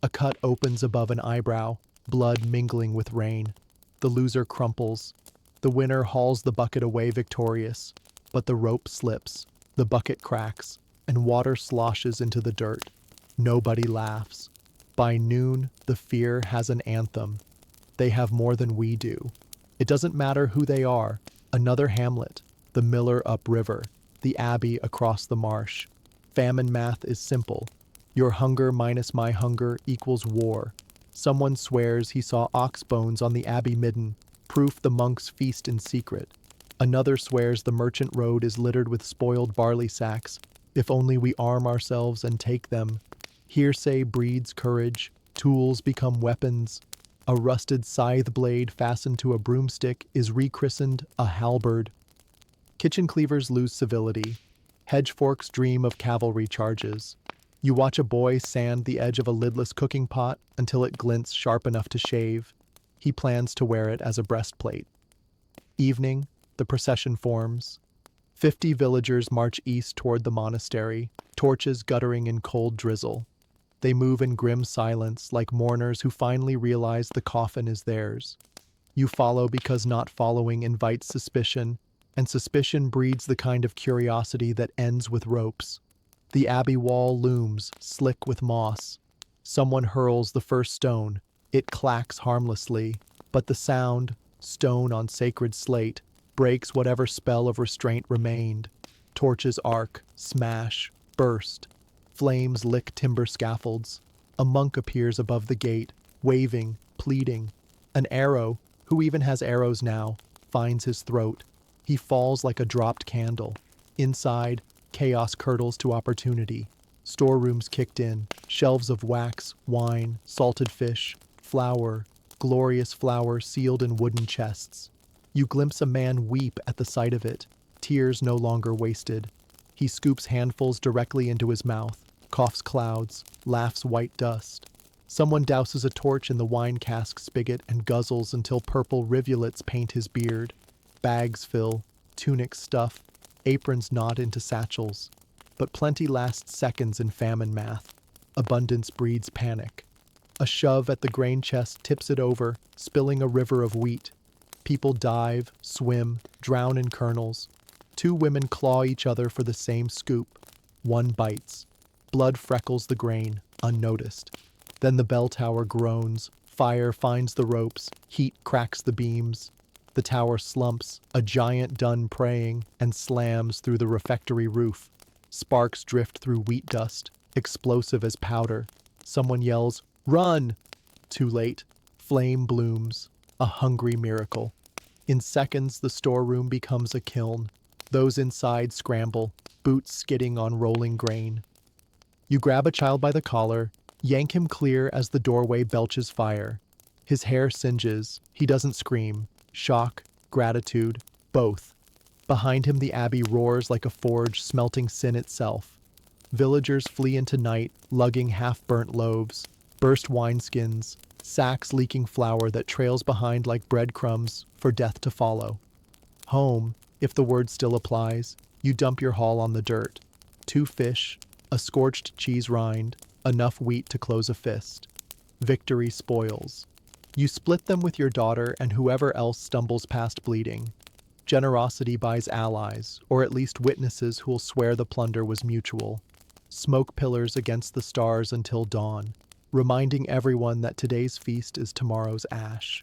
A cut opens above an eyebrow, blood mingling with rain. The loser crumples. The winner hauls the bucket away victorious, but the rope slips, the bucket cracks, and water sloshes into the dirt. Nobody laughs. By noon, the fear has an anthem. They have more than we do. It doesn't matter who they are. Another hamlet, the miller upriver, the abbey across the marsh. Famine math is simple. Your hunger minus my hunger equals war. Someone swears he saw ox bones on the abbey midden, proof the monks feast in secret. Another swears the merchant road is littered with spoiled barley sacks. If only we arm ourselves and take them. Hearsay breeds courage. Tools become weapons. A rusted scythe blade fastened to a broomstick is rechristened a halberd. Kitchen cleavers lose civility. Hedge forks dream of cavalry charges. You watch a boy sand the edge of a lidless cooking pot until it glints sharp enough to shave. He plans to wear it as a breastplate. Evening, the procession forms. 50 villagers march east toward the monastery, torches guttering in cold drizzle. They move in grim silence, like mourners who finally realize the coffin is theirs. You follow because not following invites suspicion, and suspicion breeds the kind of curiosity that ends with ropes. The abbey wall looms, slick with moss. Someone hurls the first stone. It clacks harmlessly, but the sound, stone on sacred slate, breaks whatever spell of restraint remained. Torches arc, smash, burst. Flames lick timber scaffolds. A monk appears above the gate, waving, pleading. An arrow, who even has arrows now, finds his throat. He falls like a dropped candle. Inside, Chaos curdles to opportunity. Storerooms kicked in, shelves of wax, wine, salted fish, flour, glorious flour sealed in wooden chests. You glimpse a man weep at the sight of it, tears no longer wasted. He scoops handfuls directly into his mouth, coughs clouds, laughs white dust. Someone douses a torch in the wine cask spigot and guzzles until purple rivulets paint his beard. Bags fill, tunics stuff, aprons knot into satchels. But plenty lasts seconds in famine math. Abundance breeds panic. A shove at the grain chest tips it over, spilling a river of wheat. People dive, swim, drown in kernels. Two women claw each other for the same scoop. One bites. Blood freckles the grain, unnoticed. Then the bell tower groans. Fire finds the ropes. Heat cracks the beams. The tower slumps, a giant dun praying, and slams through the refectory roof. Sparks drift through wheat dust, explosive as powder. Someone yells, "Run!" Too late. Flame blooms. A hungry miracle. In seconds, the storeroom becomes a kiln. Those inside scramble, boots skidding on rolling grain. You grab a child by the collar, yank him clear as the doorway belches fire. His hair singes. He doesn't scream. Shock, gratitude, both. Behind him the abbey roars like a forge smelting sin itself. Villagers flee into night, lugging half-burnt loaves, burst wineskins, sacks leaking flour that trails behind like breadcrumbs for death to follow. Home, if the word still applies, you dump your haul on the dirt. 2 fish, a scorched cheese rind, enough wheat to close a fist. Victory spoils. You split them with your daughter and whoever else stumbles past bleeding. Generosity buys allies, or at least witnesses who'll swear the plunder was mutual. Smoke pillars against the stars until dawn, reminding everyone that today's feast is tomorrow's ash.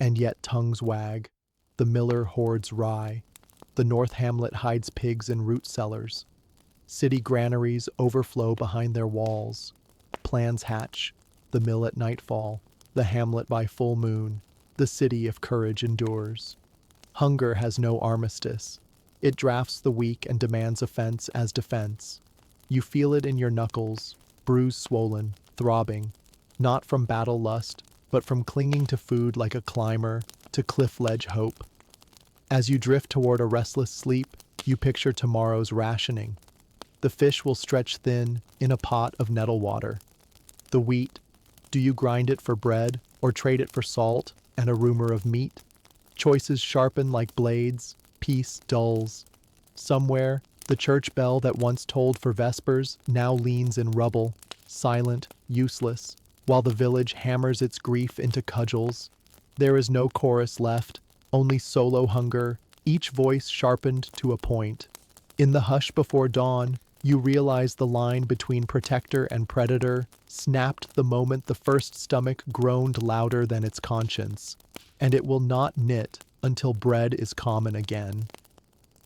And yet tongues wag. The miller hoards rye. The North Hamlet hides pigs in root cellars. City granaries overflow behind their walls. Plans hatch. The mill at nightfall. The hamlet by full moon, the city if courage endures. Hunger has no armistice. It drafts the weak and demands offense as defense. You feel it in your knuckles, bruise swollen, throbbing, not from battle lust, but from clinging to food like a climber, to cliff ledge hope. As you drift toward a restless sleep, you picture tomorrow's rationing. The fish will stretch thin in a pot of nettle water. The wheat, do you grind it for bread or trade it for salt and a rumor of meat? Choices sharpen like blades, peace dulls. Somewhere, the church bell that once tolled for vespers now leans in rubble, silent, useless, while the village hammers its grief into cudgels. There is no chorus left, only solo hunger, each voice sharpened to a point. In the hush before dawn, you realize the line between protector and predator snapped the moment the first stomach groaned louder than its conscience, and it will not knit until bread is common again.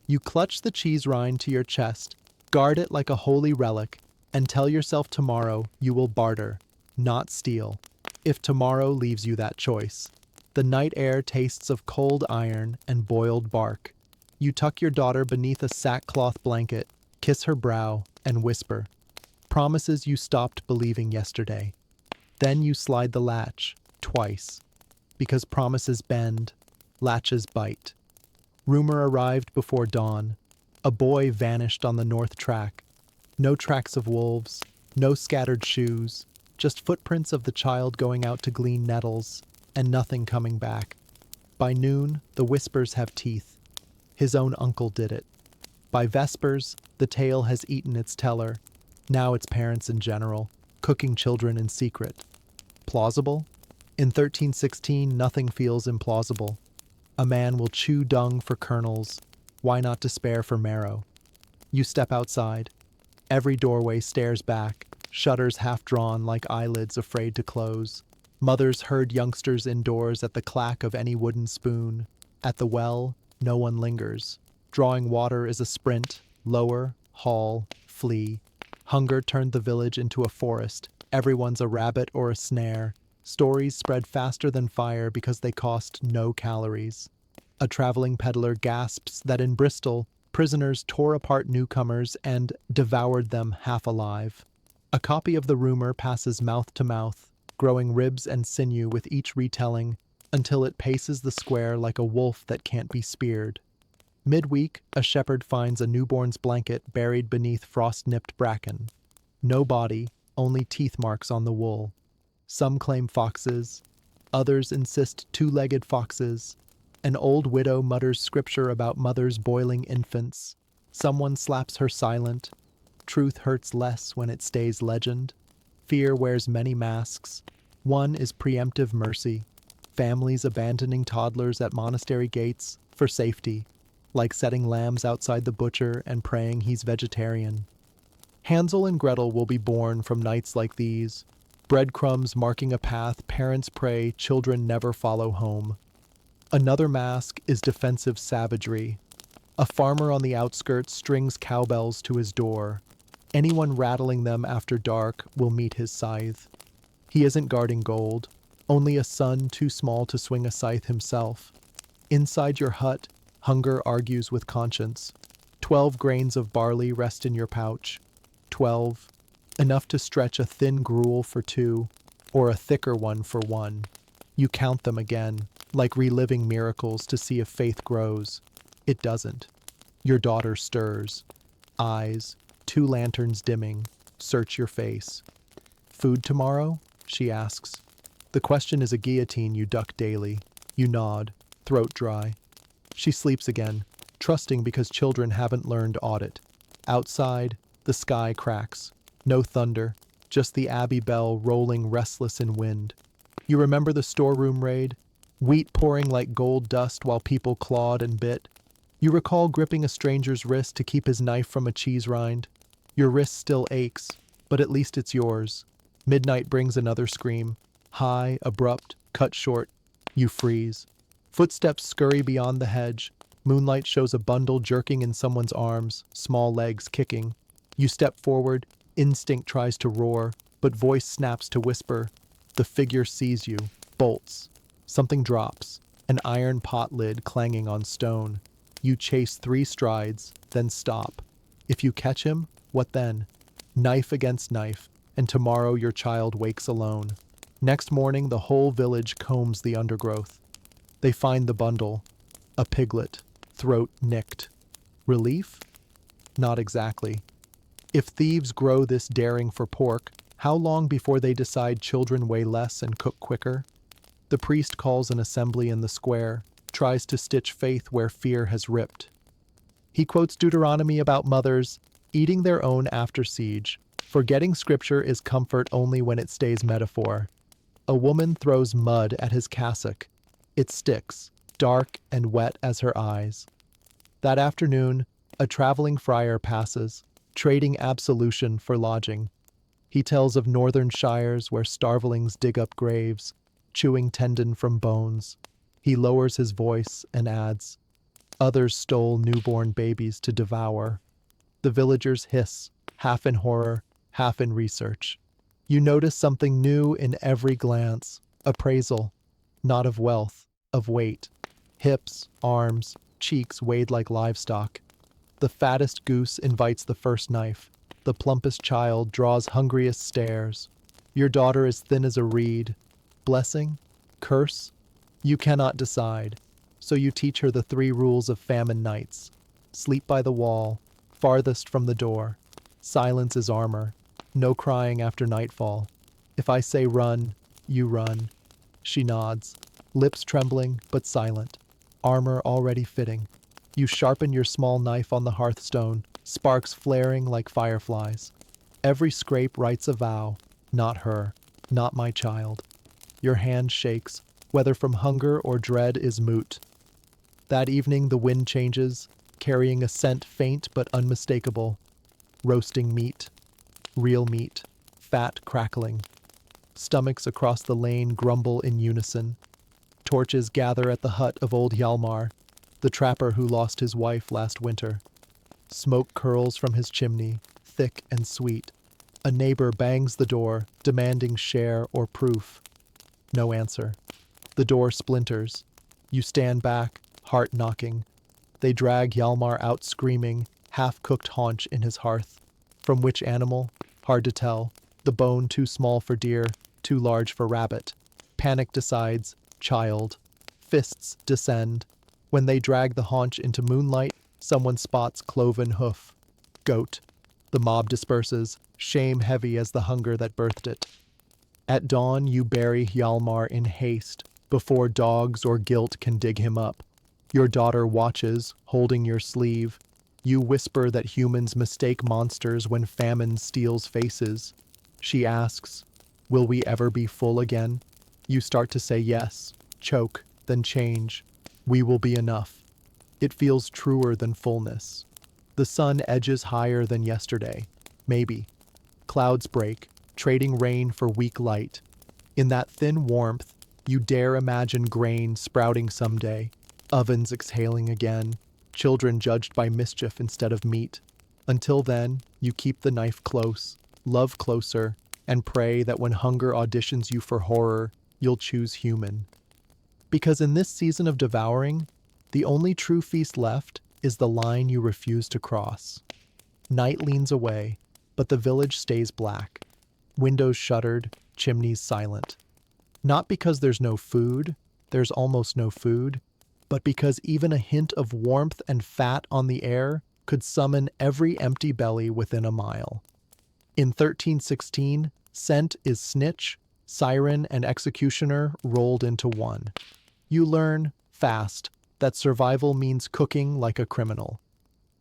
You clutch the cheese rind to your chest, guard it like a holy relic, and tell yourself tomorrow you will barter, not steal, if tomorrow leaves you that choice. The night air tastes of cold iron and boiled bark. You tuck your daughter beneath a sackcloth blanket, kiss her brow, and whisper, promises you stopped believing yesterday. Then you slide the latch, twice, because promises bend, latches bite. Rumor arrived before dawn. A boy vanished on the north track. No tracks of wolves, no scattered shoes, just footprints of the child going out to glean nettles, and nothing coming back. By noon, the whispers have teeth. His own uncle did it. By vespers, the tale has eaten its teller. Now its parents in general, cooking children in secret. Plausible? In 1316, nothing feels implausible. A man will chew dung for kernels. Why not despair for marrow? You step outside. Every doorway stares back, shutters half drawn like eyelids afraid to close. Mothers herd youngsters indoors at the clack of any wooden spoon. At the well, no one lingers. Drawing water is a sprint, lower, haul, flee. Hunger turned the village into a forest. Everyone's a rabbit or a snare. Stories spread faster than fire because they cost no calories. A traveling peddler gasps that in Bristol, Prisoners tore apart newcomers and devoured them half alive. A copy of the rumor passes mouth to mouth, growing ribs and sinew with each retelling until it paces the square like a wolf that can't be speared. Midweek, a shepherd finds a newborn's blanket buried beneath frost-nipped bracken. No body, only teeth marks on the wool. Some claim foxes, others insist two-legged foxes. An old widow mutters scripture about mothers boiling infants. Someone slaps her silent. Truth hurts less when it stays legend. Fear wears many masks. One is preemptive mercy. Families abandoning toddlers at monastery gates for safety, like setting lambs outside the butcher and praying he's vegetarian. Hansel and Gretel will be born from nights like these. Breadcrumbs marking a path parents pray children never follow home. Another mask is defensive savagery. A farmer on the outskirts strings cowbells to his door. Anyone rattling them after dark will meet his scythe. He isn't guarding gold, only a son too small to swing a scythe himself. Inside your hut, hunger argues with conscience. 12 grains of barley rest in your pouch. 12, enough to stretch a thin gruel for two, or a thicker one for one. You count them again, like reliving miracles to see if faith grows. It doesn't. Your daughter stirs. Eyes, 2 lanterns dimming, search your face. Food tomorrow? She asks. The question is a guillotine you duck daily. You nod, throat dry. She sleeps again, trusting because children haven't learned audit. Outside, the sky cracks. No thunder, just the abbey bell rolling restless in wind. You remember the storeroom raid? Wheat pouring like gold dust while people clawed and bit. You recall gripping a stranger's wrist to keep his knife from a cheese rind. Your wrist still aches, but at least it's yours. Midnight brings another scream. High, abrupt, cut short. You freeze. Footsteps scurry beyond the hedge. Moonlight shows a bundle jerking in someone's arms, small legs kicking. You step forward. Instinct tries to roar, but voice snaps to whisper. The figure sees you, bolts. Something drops, an iron pot lid clanging on stone. You chase 3 strides, then stop. If you catch him, what then? Knife against knife, and tomorrow your child wakes alone. Next morning, the whole village combs the undergrowth. They find the bundle, a piglet, throat nicked. Relief? Not exactly. If thieves grow this daring for pork, how long before they decide children weigh less and cook quicker? The priest calls an assembly in the square, tries to stitch faith where fear has ripped. He quotes Deuteronomy about mothers eating their own after siege. Forgetting scripture is comfort only when it stays metaphor. A woman throws mud at his cassock. It sticks, dark and wet as her eyes. That afternoon, a traveling friar passes, trading absolution for lodging. He tells of northern shires where starvelings dig up graves, chewing tendon from bones. He lowers his voice and adds, others stole newborn babies to devour. The villagers hiss, half in horror, half in research. You notice something new in every glance, appraisal, not of wealth, of weight. Hips, arms, cheeks weighed like livestock. The fattest goose invites the first knife. The plumpest child draws hungriest stares. Your daughter is thin as a reed. Blessing? Curse? You cannot decide. So you teach her the 3 rules of famine nights. Sleep by the wall, farthest from the door. Silence is armor. No crying after nightfall. If I say run, you run. She nods, lips trembling but silent. Armor already fitting. You sharpen your small knife on the hearthstone, sparks flaring like fireflies. Every scrape writes a vow. Not her, not my child. Your hand shakes, whether from hunger or dread is moot. That evening the wind changes, carrying a scent faint but unmistakable. Roasting meat. Real meat. Fat crackling. Stomachs across the lane grumble in unison. Torches gather at the hut of old Hjalmar, the trapper who lost his wife last winter. Smoke curls from his chimney, thick and sweet. A neighbor bangs the door, demanding share or proof. No answer. The door splinters. You stand back, heart knocking. They drag Hjalmar out screaming, half-cooked haunch in his hearth. From which animal? Hard to tell. The bone too small for deer, too large for rabbit. Panic decides, child. Fists descend. When they drag the haunch into moonlight, someone spots cloven hoof. Goat. The mob disperses, shame heavy as the hunger that birthed it. At dawn you bury Hjalmar in haste, before dogs or guilt can dig him up. Your daughter watches, holding your sleeve. You whisper that humans mistake monsters when famine steals faces. She asks, will we ever be full again? You start to say yes, choke, then change. We will be enough. It feels truer than fullness. The sun edges higher than yesterday. Maybe. Clouds break, trading rain for weak light. In that thin warmth, you dare imagine grain sprouting someday, ovens exhaling again, children judged by mischief instead of meat. Until then, you keep the knife close, love closer, and pray that when hunger auditions you for horror, you'll choose human. Because in this season of devouring, the only true feast left is the line you refuse to cross. Night leans away, but the village stays black. Windows shuttered, chimneys silent. Not because there's no food, there's almost no food, but because even a hint of warmth and fat on the air could summon every empty belly within a mile. In 1316, scent is snitch, siren, and executioner rolled into one. You learn, fast, that survival means cooking like a criminal.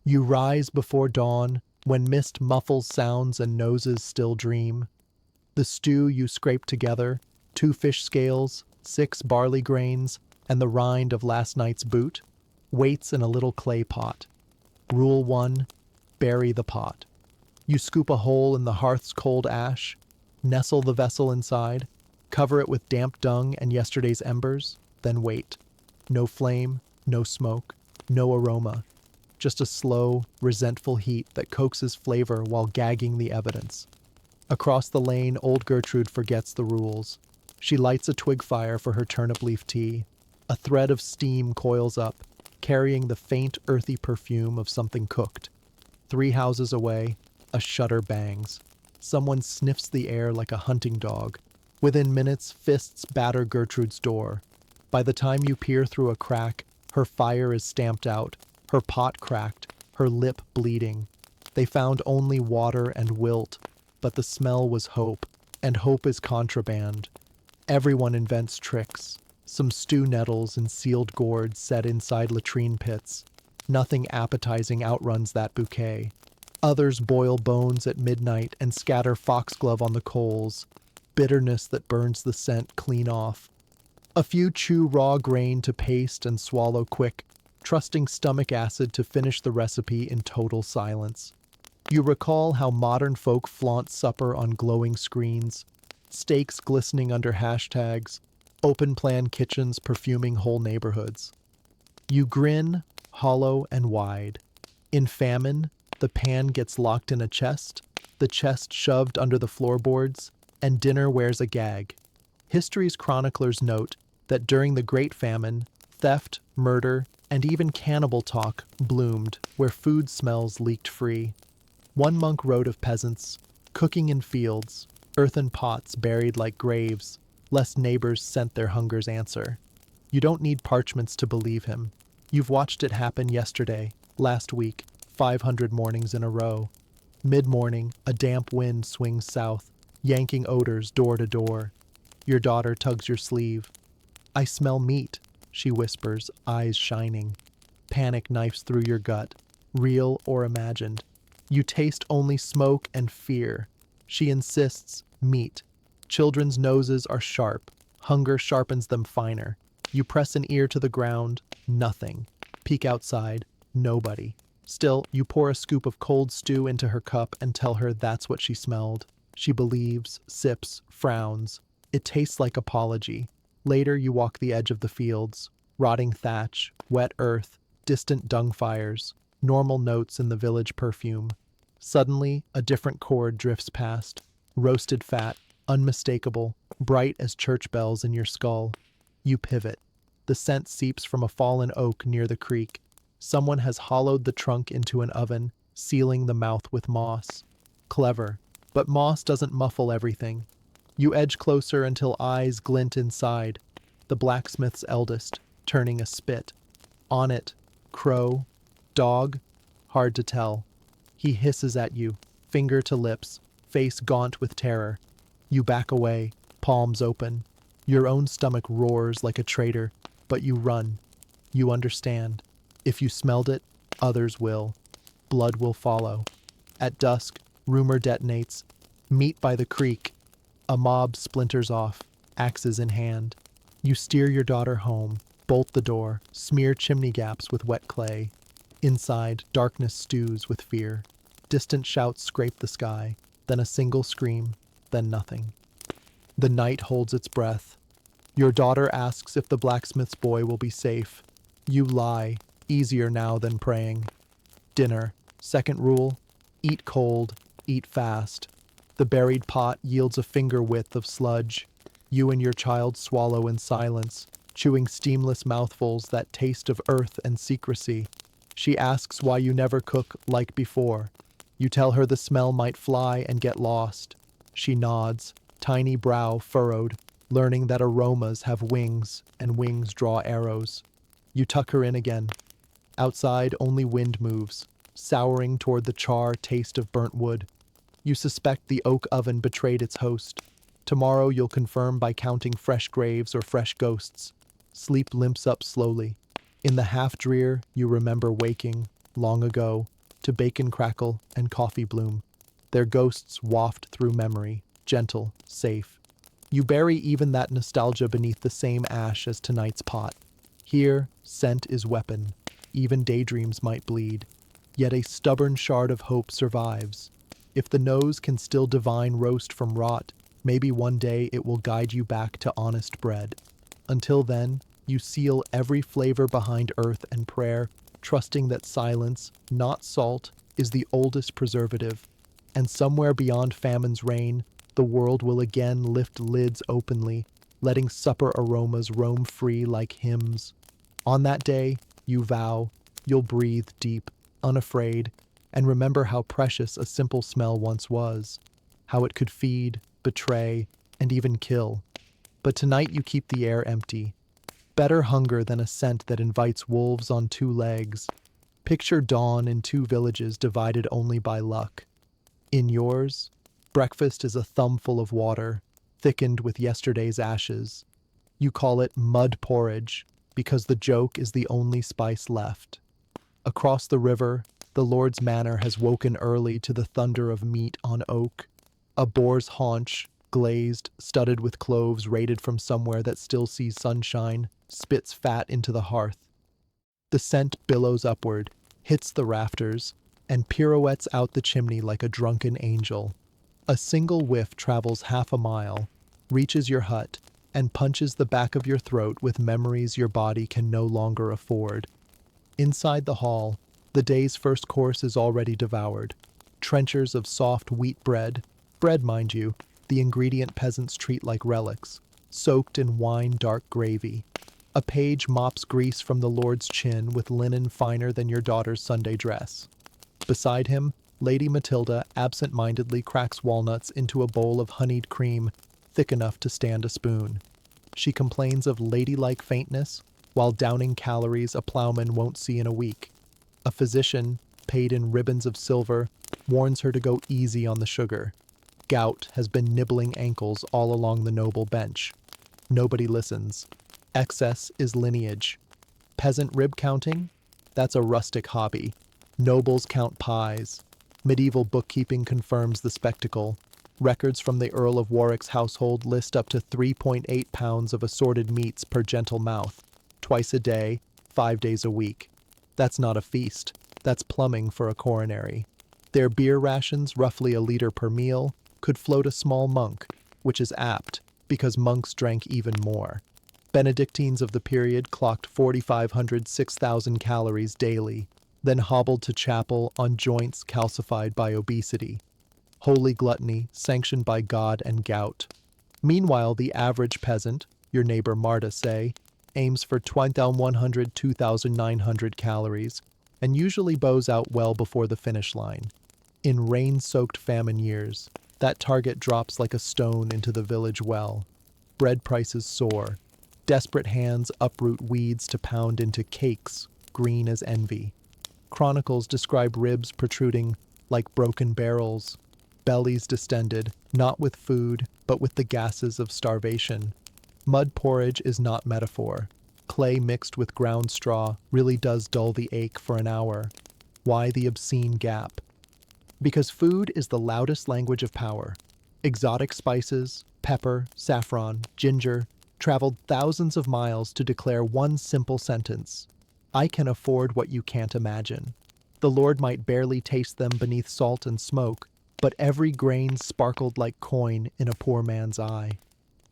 You rise before dawn, when mist muffles sounds and noses still dream. The stew you scrape together, 2 fish scales, 6 barley grains, and the rind of last night's boot, waits in a little clay pot. Rule 1, bury the pot. You scoop a hole in the hearth's cold ash, nestle the vessel inside, cover it with damp dung and yesterday's embers, then wait. No flame, no smoke, no aroma. Just a slow, resentful heat that coaxes flavor while gagging the evidence. Across the lane, old Gertrude forgets the rules. She lights a twig fire for her turnip leaf tea. A thread of steam coils up, carrying the faint, earthy perfume of something cooked. 3 houses away, a shutter bangs. Someone sniffs the air like a hunting dog. Within minutes, fists batter Gertrude's door. By the time you peer through a crack, her fire is stamped out, her pot cracked, her lip bleeding. They found only water and wilt, but the smell was hope, and hope is contraband. Everyone invents tricks. Some stew nettles in sealed gourds set inside latrine pits. Nothing appetizing outruns that bouquet. Others boil bones at midnight and scatter foxglove on the coals. Bitterness that burns the scent clean off. A few chew raw grain to paste and swallow quick, trusting stomach acid to finish the recipe in total silence. You recall how modern folk flaunt supper on glowing screens, steaks glistening under hashtags, open-plan kitchens perfuming whole neighborhoods. You grin, hollow and wide. In famine, the pan gets locked in a chest, the chest shoved under the floorboards, and dinner wears a gag. History's chroniclers note that during the Great Famine, theft, murder, and even cannibal talk bloomed where food smells leaked free. One monk wrote of peasants, cooking in fields, earthen pots buried like graves, lest neighbors sent their hunger's answer. You don't need parchments to believe him. You've watched it happen yesterday, last week, 500 mornings in a row. Mid-morning, a damp wind swings south, yanking odors door to door. Your daughter tugs your sleeve. I smell meat, she whispers, eyes shining. Panic knifes through your gut, real or imagined. You taste only smoke and fear. She insists, meat. Children's noses are sharp. Hunger sharpens them finer. You press an ear to the ground, nothing. Peek outside, nobody. Still, you pour a scoop of cold stew into her cup and tell her that's what she smelled. She believes, sips, frowns. It tastes like apology. Later you walk the edge of the fields. Rotting thatch, wet earth, distant dung fires, normal notes in the village perfume. Suddenly, a different chord drifts past. Roasted fat, unmistakable, bright as church bells in your skull. You pivot. The scent seeps from a fallen oak near the creek. Someone has hollowed the trunk into an oven, sealing the mouth with moss. Clever, but moss doesn't muffle everything. You edge closer until eyes glint inside. The blacksmith's eldest, turning a spit. On it, crow, dog, hard to tell. He hisses at you, finger to lips, face gaunt with terror. You back away, palms open. Your own stomach roars like a traitor, but you run. You understand. If you smelled it, others will. Blood will follow. At dusk, rumor detonates. Meet by the creek. A mob splinters off, axes in hand. You steer your daughter home, bolt the door, smear chimney gaps with wet clay. Inside, darkness stews with fear. Distant shouts scrape the sky, then a single scream, then nothing. The night holds its breath. Your daughter asks if the blacksmith's boy will be safe. You lie, easier now than praying. Dinner. Second rule, eat cold, eat fast. The buried pot yields a finger width of sludge. You and your child swallow in silence, chewing steamless mouthfuls that taste of earth and secrecy. She asks why you never cook like before. You tell her the smell might fly and get lost. She nods, tiny brow furrowed, learning that aromas have wings and wings draw arrows. You tuck her in again. Outside, only wind moves, souring toward the char taste of burnt wood. You suspect the oak oven betrayed its host. Tomorrow you'll confirm by counting fresh graves or fresh ghosts. Sleep limps up slowly. In the half-drear, you remember waking, long ago, to bacon crackle and coffee bloom. Their ghosts waft through memory, gentle, safe. You bury even that nostalgia beneath the same ash as tonight's pot. Here, scent is weapon. Even daydreams might bleed. Yet a stubborn shard of hope survives. If the nose can still divine roast from rot, maybe one day it will guide you back to honest bread. Until then, you seal every flavor behind earth and prayer, trusting that silence, not salt, is the oldest preservative. And somewhere beyond famine's reign, the world will again lift lids openly, letting supper aromas roam free like hymns. On that day, you vow, you'll breathe deep, unafraid, and remember how precious a simple smell once was, how it could feed, betray, and even kill. But tonight you keep the air empty. Better hunger than a scent that invites wolves on two legs. Picture dawn in two villages divided only by luck. In yours, breakfast is a thumbful of water, thickened with yesterday's ashes. You call it mud porridge, because the joke is the only spice left. Across the river, the Lord's manor has woken early to the thunder of meat on oak. A boar's haunch, glazed, studded with cloves raided from somewhere that still sees sunshine, spits fat into the hearth. The scent billows upward, hits the rafters, and pirouettes out the chimney like a drunken angel. A single whiff travels half a mile, reaches your hut, and punches the back of your throat with memories your body can no longer afford. Inside the hall, the day's first course is already devoured. Trenchers of soft wheat bread, mind you, the ingredient peasants treat like relics, soaked in wine-dark gravy. A page mops grease from the Lord's chin with linen finer than your daughter's Sunday dress. Beside him, Lady Matilda absent-mindedly cracks walnuts into a bowl of honeyed cream, thick enough to stand a spoon. She complains of ladylike faintness, while downing calories a plowman won't see in a week. A physician, paid in ribbons of silver, warns her to go easy on the sugar. Gout has been nibbling ankles all along the noble bench. Nobody listens. Excess is lineage. Peasant rib counting? That's a rustic hobby. Nobles count pies. Medieval bookkeeping confirms the spectacle. Records from the Earl of Warwick's household list up to 3.8 pounds of assorted meats per gentle mouth. Twice a day, 5 days a week. That's not a feast. That's plumbing for a coronary. Their beer rations, roughly a liter per meal, could float a small monk, which is apt, because monks drank even more. Benedictines of the period clocked 4,500 6,000 calories daily, then hobbled to chapel on joints calcified by obesity. Holy gluttony, sanctioned by God and gout. Meanwhile, the average peasant, your neighbor Marta say, aims for 2,100 2,900 calories, and usually bows out well before the finish line. In rain-soaked famine years, that target drops like a stone into the village well. Bread prices soar. Desperate hands uproot weeds to pound into cakes, green as envy. Chronicles describe ribs protruding like broken barrels, bellies distended, not with food, but with the gases of starvation. Mud porridge is not metaphor. Clay mixed with ground straw really does dull the ache for an hour. Why the obscene gap? Because food is the loudest language of power. Exotic spices, pepper, saffron, ginger, traveled thousands of miles to declare one simple sentence: I can afford what you can't imagine. The Lord might barely taste them beneath salt and smoke, but every grain sparkled like coin in a poor man's eye.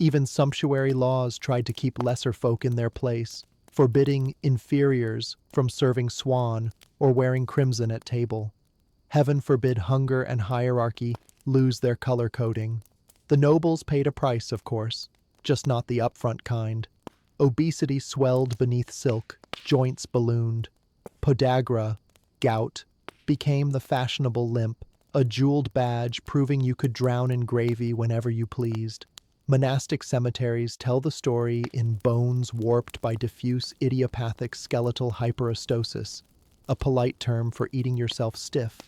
Even sumptuary laws tried to keep lesser folk in their place, forbidding inferiors from serving swan or wearing crimson at table. Heaven forbid hunger and hierarchy lose their color coding. The nobles paid a price, of course, just not the upfront kind. Obesity swelled beneath silk, joints ballooned. Podagra, gout, became the fashionable limp, a jeweled badge proving you could drown in gravy whenever you pleased. Monastic cemeteries tell the story in bones warped by diffuse idiopathic skeletal hyperostosis, a polite term for eating yourself stiff.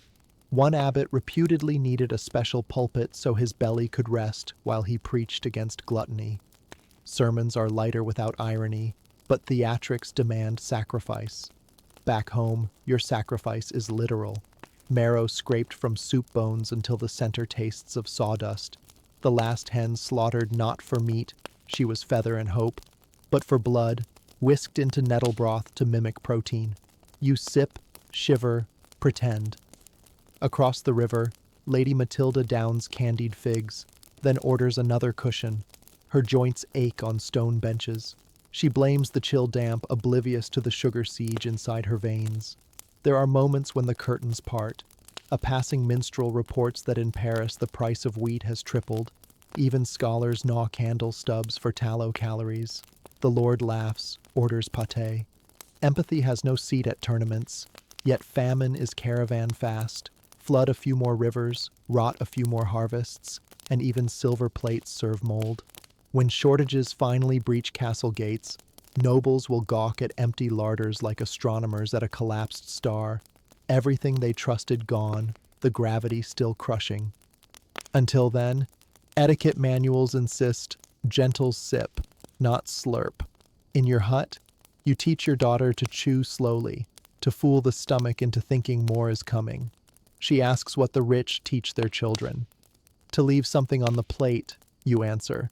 One abbot reputedly needed a special pulpit so his belly could rest while he preached against gluttony. Sermons are lighter without irony, but theatrics demand sacrifice. Back home, your sacrifice is literal. Marrow scraped from soup bones until the center tastes of sawdust. The last hen slaughtered not for meat, she was feather and hope, but for blood, whisked into nettle broth to mimic protein. You sip, shiver, pretend. Across the river, Lady Matilda downs candied figs, then orders another cushion. Her joints ache on stone benches. She blames the chill damp, oblivious to the sugar siege inside her veins. There are moments when the curtains part. A passing minstrel reports that in Paris the price of wheat has tripled. Even scholars gnaw candle stubs for tallow calories. The Lord laughs, orders pâté. Empathy has no seat at tournaments, yet famine is caravan fast. Flood a few more rivers, rot a few more harvests, and even silver plates serve mold. When shortages finally breach castle gates, nobles will gawk at empty larders like astronomers at a collapsed star. Everything they trusted gone, the gravity still crushing. Until then, etiquette manuals insist gentle sip, not slurp. In your hut, you teach your daughter to chew slowly, to fool the stomach into thinking more is coming. She asks what the rich teach their children. To leave something on the plate, you answer.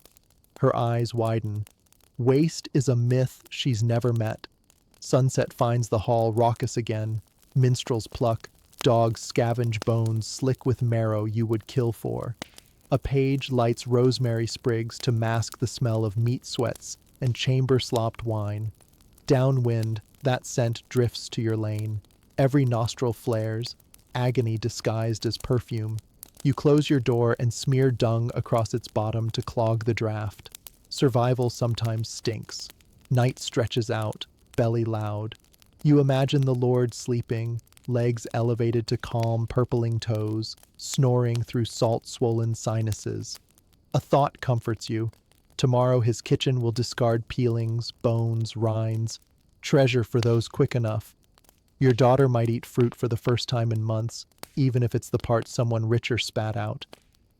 Her eyes widen. Waste is a myth she's never met. Sunset finds the hall raucous again. Minstrels pluck, dogs scavenge bones slick with marrow you would kill for. A page lights rosemary sprigs to mask the smell of meat sweats and chamber-slopped wine. Downwind, that scent drifts to your lane. Every nostril flares, agony disguised as perfume. You close your door and smear dung across its bottom to clog the draft. Survival sometimes stinks. Night stretches out, belly loud. You imagine the Lord sleeping, legs elevated to calm, purpling toes, snoring through salt-swollen sinuses. A thought comforts you. Tomorrow his kitchen will discard peelings, bones, rinds. Treasure for those quick enough. Your daughter might eat fruit for the first time in months, even if it's the part someone richer spat out.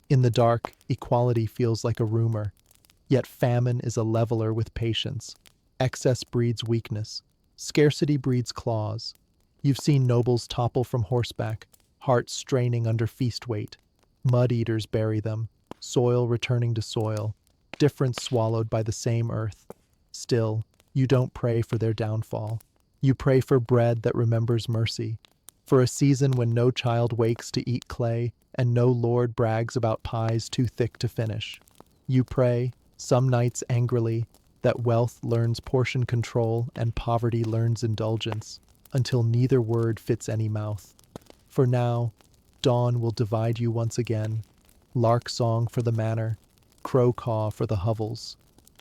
In the dark, equality feels like a rumor. Yet famine is a leveler with patience. Excess breeds weakness. Scarcity breeds claws. You've seen nobles topple from horseback, hearts straining under feast weight. Mud eaters bury them, soil returning to soil, difference swallowed by the same earth. Still, you don't pray for their downfall. You pray for bread that remembers mercy, for a season when no child wakes to eat clay and no lord brags about pies too thick to finish. You pray, some nights angrily, that wealth learns portion control and poverty learns indulgence, until neither word fits any mouth. For now, dawn will divide you once again. Lark song for the manor, crow caw for the hovels.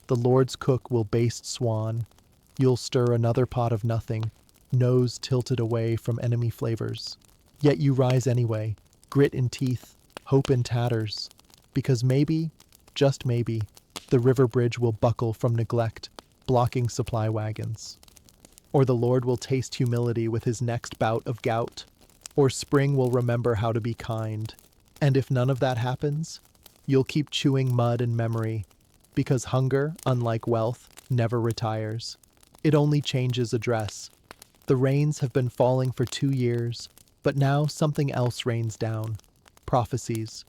The Lord's cook will baste swan, You'll stir another pot of nothing, nose tilted away from enemy flavors. Yet you rise anyway, grit in teeth, hope in tatters. Because maybe, just maybe, the river bridge will buckle from neglect, blocking supply wagons. Or the Lord will taste humility with his next bout of gout. Or spring will remember how to be kind. And if none of that happens, you'll keep chewing mud and memory, because hunger, unlike wealth, never retires. It only changes address. The rains have been falling for 2 years, but now something else rains down. Prophecies.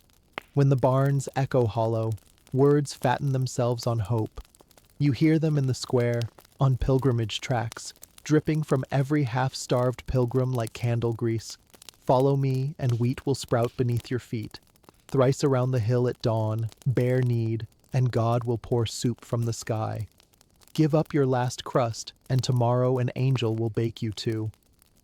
When the barns echo hollow, words fatten themselves on hope. You hear them in the square, on pilgrimage tracks, dripping from every half-starved pilgrim like candle grease. Follow me, and wheat will sprout beneath your feet. Thrice around the hill at dawn, bare kneed, and God will pour soup from the sky. Give up your last crust, and tomorrow an angel will bake you too.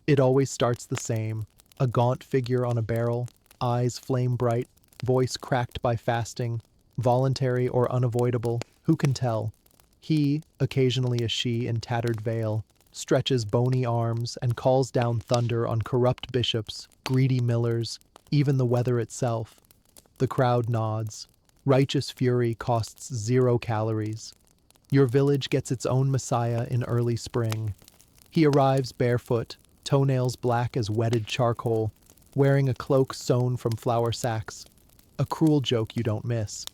It always starts the same, a gaunt figure on a barrel, eyes flame bright, voice cracked by fasting, voluntary or unavoidable, who can tell? He, occasionally a she in tattered veil, stretches bony arms and calls down thunder on corrupt bishops, greedy millers, even the weather itself. The crowd nods. Righteous fury costs 0 calories. Your village gets its own Messiah in early spring. He arrives barefoot, toenails black as wetted charcoal, wearing a cloak sewn from flour sacks. A cruel joke you don't miss.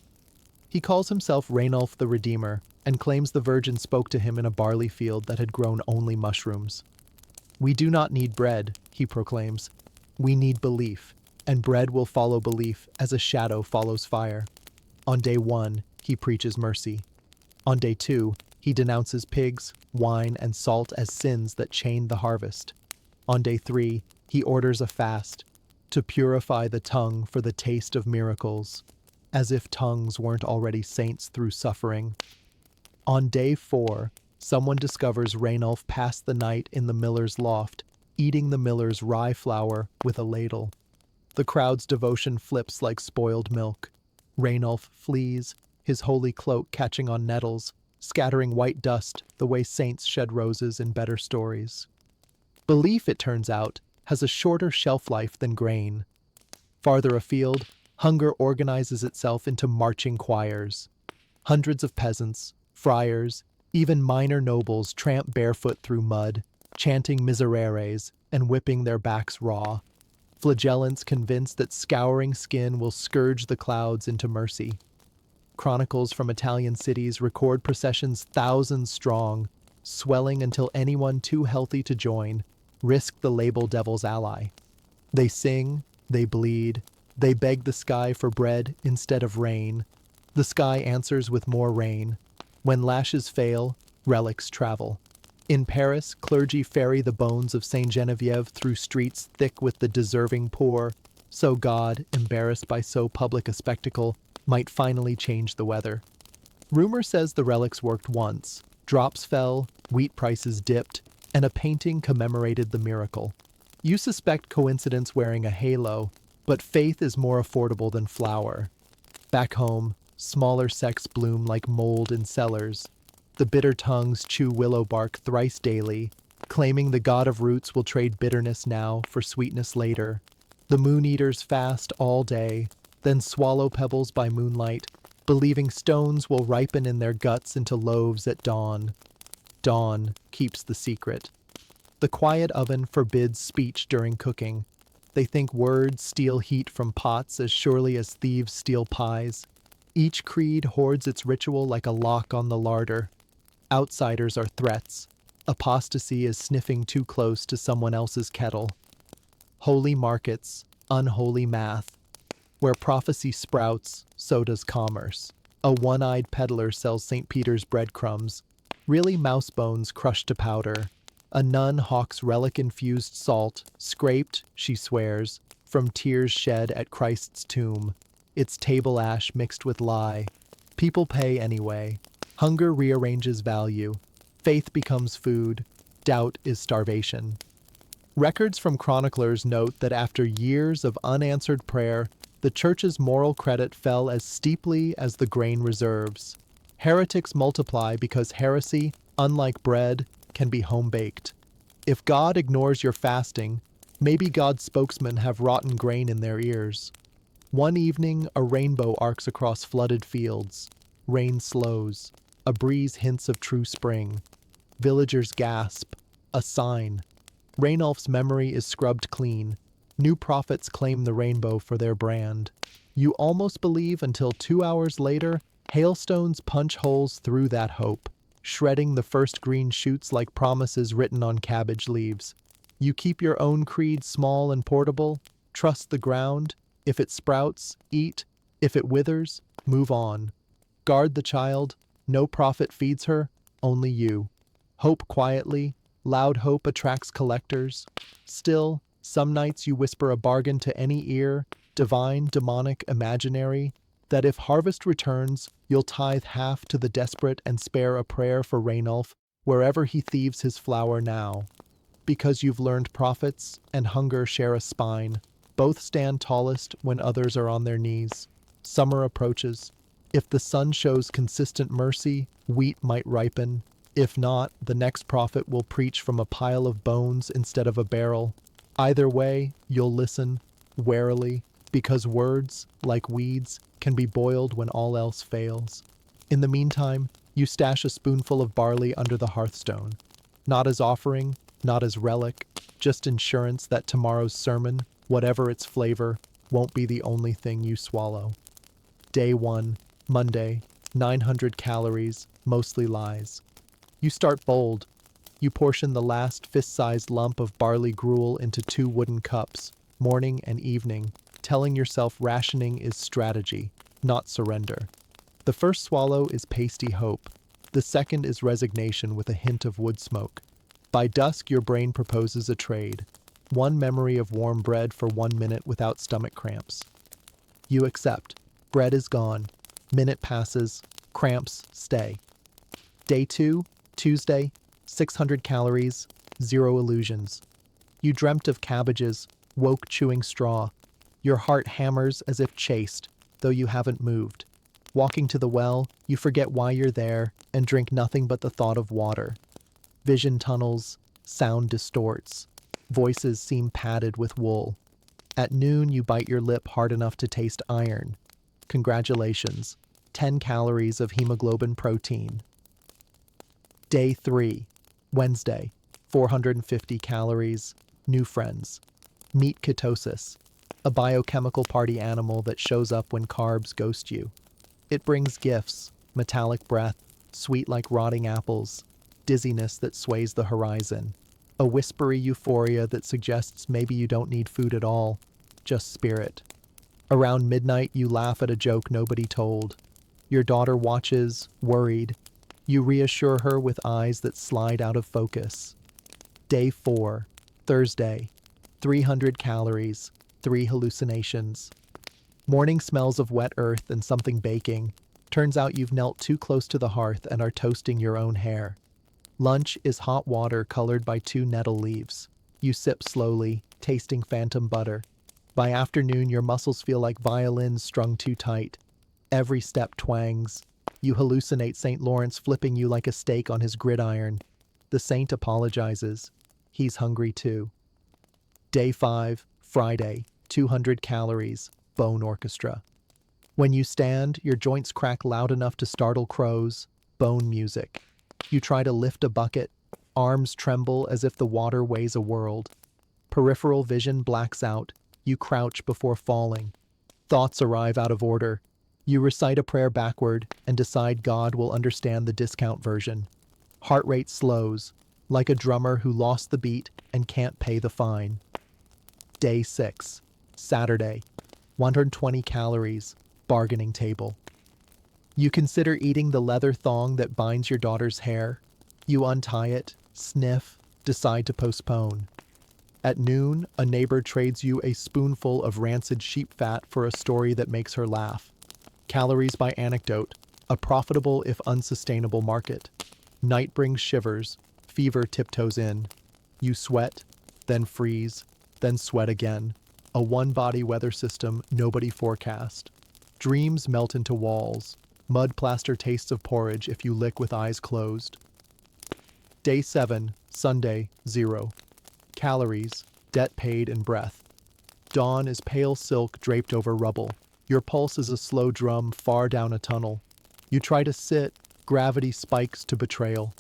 He calls himself Rainulf the Redeemer and claims the Virgin spoke to him in a barley field that had grown only mushrooms. We do not need bread, he proclaims. We need belief, and bread will follow belief as a shadow follows fire. On day 1, he preaches mercy. On day 2, he denounces pigs, wine, and salt as sins that chain the harvest. On day 3, he orders a fast, to purify the tongue for the taste of miracles, as if tongues weren't already saints through suffering. On day 4, someone discovers Rainulf passed the night in the miller's loft, eating the miller's rye flour with a ladle. The crowd's devotion flips like spoiled milk. Rainulf flees, his holy cloak catching on nettles, scattering white dust the way saints shed roses in better stories. Belief, it turns out, has a shorter shelf life than grain. Farther afield, hunger organizes itself into marching choirs. Hundreds of peasants, friars, even minor nobles tramp barefoot through mud, chanting misereres and whipping their backs raw. Flagellants convinced that scouring skin will scourge the clouds into mercy. Chronicles from Italian cities record processions thousands strong, swelling until anyone too healthy to join risked the label devil's ally. They sing, they bleed, they beg the sky for bread instead of rain. The sky answers with more rain. When lashes fail, relics travel. In Paris, clergy ferry the bones of Saint Genevieve through streets thick with the deserving poor, so God, embarrassed by so public a spectacle, might finally change the weather. Rumor says the relics worked once. Drops fell, wheat prices dipped, and a painting commemorated the miracle. You suspect coincidence wearing a halo, but faith is more affordable than flour. Back home, smaller sects bloom like mold in cellars. The bitter tongues chew willow bark thrice daily, claiming the god of roots will trade bitterness now for sweetness later. The moon-eaters fast all day, then swallow pebbles by moonlight, believing stones will ripen in their guts into loaves at dawn. Dawn keeps the secret. The quiet oven forbids speech during cooking. They think words steal heat from pots as surely as thieves steal pies. Each creed hoards its ritual like a lock on the larder. Outsiders are threats. Apostasy is sniffing too close to someone else's kettle. Holy markets, unholy math. Where prophecy sprouts, so does commerce. A one-eyed peddler sells St. Peter's breadcrumbs, really mouse bones crushed to powder. A nun hawks relic-infused salt, scraped, she swears, from tears shed at Christ's tomb. It's table ash mixed with lie. People pay anyway. Hunger rearranges value. Faith becomes food. Doubt is starvation. Records from chroniclers note that after years of unanswered prayer, the church's moral credit fell as steeply as the grain reserves. Heretics multiply because heresy, unlike bread, can be home-baked. If God ignores your fasting, maybe God's spokesmen have rotten grain in their ears. One evening, a rainbow arcs across flooded fields. Rain slows. A breeze hints of true spring. Villagers gasp. A sign. Rainulf's memory is scrubbed clean. New prophets claim the rainbow for their brand. You almost believe until 2 hours later, hailstones punch holes through that hope, shredding the first green shoots like promises written on cabbage leaves. You keep your own creed small and portable. Trust the ground. If it sprouts, eat. If it withers, move on. Guard the child. No prophet feeds her, only you. Hope quietly. Loud hope attracts collectors. Still, some nights you whisper a bargain to any ear, divine, demonic, imaginary, that if harvest returns, you'll tithe half to the desperate and spare a prayer for Rainulf wherever he thieves his flour now. Because you've learned prophets and hunger share a spine. Both stand tallest when others are on their knees. Summer approaches. If the sun shows consistent mercy, wheat might ripen. If not, the next prophet will preach from a pile of bones instead of a barrel. Either way, you'll listen, warily, because words, like weeds, can be boiled when all else fails. In the meantime, you stash a spoonful of barley under the hearthstone. Not as offering, not as relic, just insurance that tomorrow's sermon, whatever its flavor, won't be the only thing you swallow. Day 1, Monday, 900 calories, mostly lies. You start bold. You portion the last fist-sized lump of barley gruel into 2 wooden cups, morning and evening, telling yourself rationing is strategy, not surrender. The first swallow is pasty hope. The second is resignation with a hint of wood smoke. By dusk, your brain proposes a trade. 1 memory of warm bread for 1 minute without stomach cramps. You accept. Bread is gone. Minute passes. Cramps stay. Day 2, Tuesday, 600 calories, 0 illusions. You dreamt of cabbages, woke chewing straw. Your heart hammers as if chased, though you haven't moved. Walking to the well, you forget why you're there and drink nothing but the thought of water. Vision tunnels, sound distorts. Voices seem padded with wool. At noon, you bite your lip hard enough to taste iron. Congratulations, 10 calories of hemoglobin protein. Day 3, Wednesday, 450 calories, new friends. Meet ketosis, a biochemical party animal that shows up when carbs ghost you. It brings gifts, metallic breath, sweet like rotting apples, dizziness that sways the horizon, a whispery euphoria that suggests maybe you don't need food at all, just spirit. Around midnight, you laugh at a joke nobody told. Your daughter watches, worried. You reassure her with eyes that slide out of focus. Day 4, Thursday, 300 calories, 3 hallucinations. Morning smells of wet earth and something baking. Turns out you've knelt too close to the hearth and are toasting your own hair. Lunch is hot water colored by 2 nettle leaves. You sip slowly, tasting phantom butter. By afternoon, your muscles feel like violins strung too tight. Every step twangs. You hallucinate St. Lawrence flipping you like a steak on his gridiron. The saint apologizes. He's hungry too. Day 5, Friday, 200 calories, bone orchestra. When you stand, your joints crack loud enough to startle crows. Bone music. You try to lift a bucket. Arms tremble as if the water weighs a world. Peripheral vision blacks out. You crouch before falling. Thoughts arrive out of order. You recite a prayer backward and decide God will understand the discount version. Heart rate slows, like a drummer who lost the beat and can't pay the fine. Day 6, Saturday, 120 calories, bargaining table. You consider eating the leather thong that binds your daughter's hair. You untie it, sniff, decide to postpone. At noon, a neighbor trades you a spoonful of rancid sheep fat for a story that makes her laugh. Calories by anecdote, a profitable if unsustainable market. Night brings shivers, fever tiptoes in. You sweat, then freeze, then sweat again. A one-body weather system nobody forecast. Dreams melt into walls. Mud plaster tastes of porridge if you lick with eyes closed. Day 7, Sunday, 0. Calories, debt paid in breath. Dawn is pale silk draped over rubble. Your pulse is a slow drum far down a tunnel. You try to sit, gravity spikes to betrayal.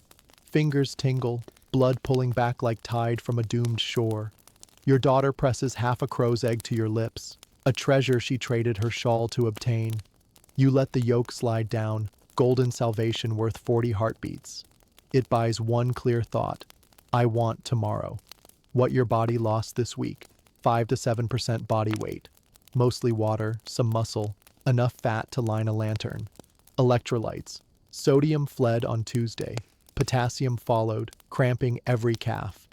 Fingers tingle, blood pulling back like tide from a doomed shore. Your daughter presses half a crow's egg to your lips, a treasure she traded her shawl to obtain. You let the yolk slide down, golden salvation worth 40 heartbeats. It buys one clear thought: I want tomorrow. What your body lost this week: 5 to 7% body weight. Mostly water, some muscle, enough fat to line a lantern. Electrolytes. Sodium fled on Tuesday. Potassium followed, cramping every calf.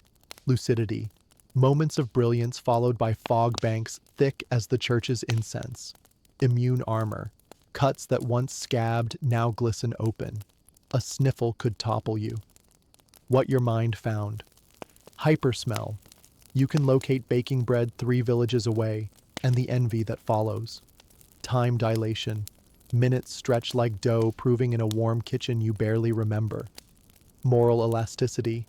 Lucidity. Moments of brilliance followed by fog banks thick as the church's incense. Immune armor. Cuts that once scabbed now glisten open. A sniffle could topple you. What your mind found. Hypersmell. You can locate baking bread 3 villages away, and the envy that follows. Time dilation. Minutes stretch like dough proving in a warm kitchen you barely remember. Moral elasticity.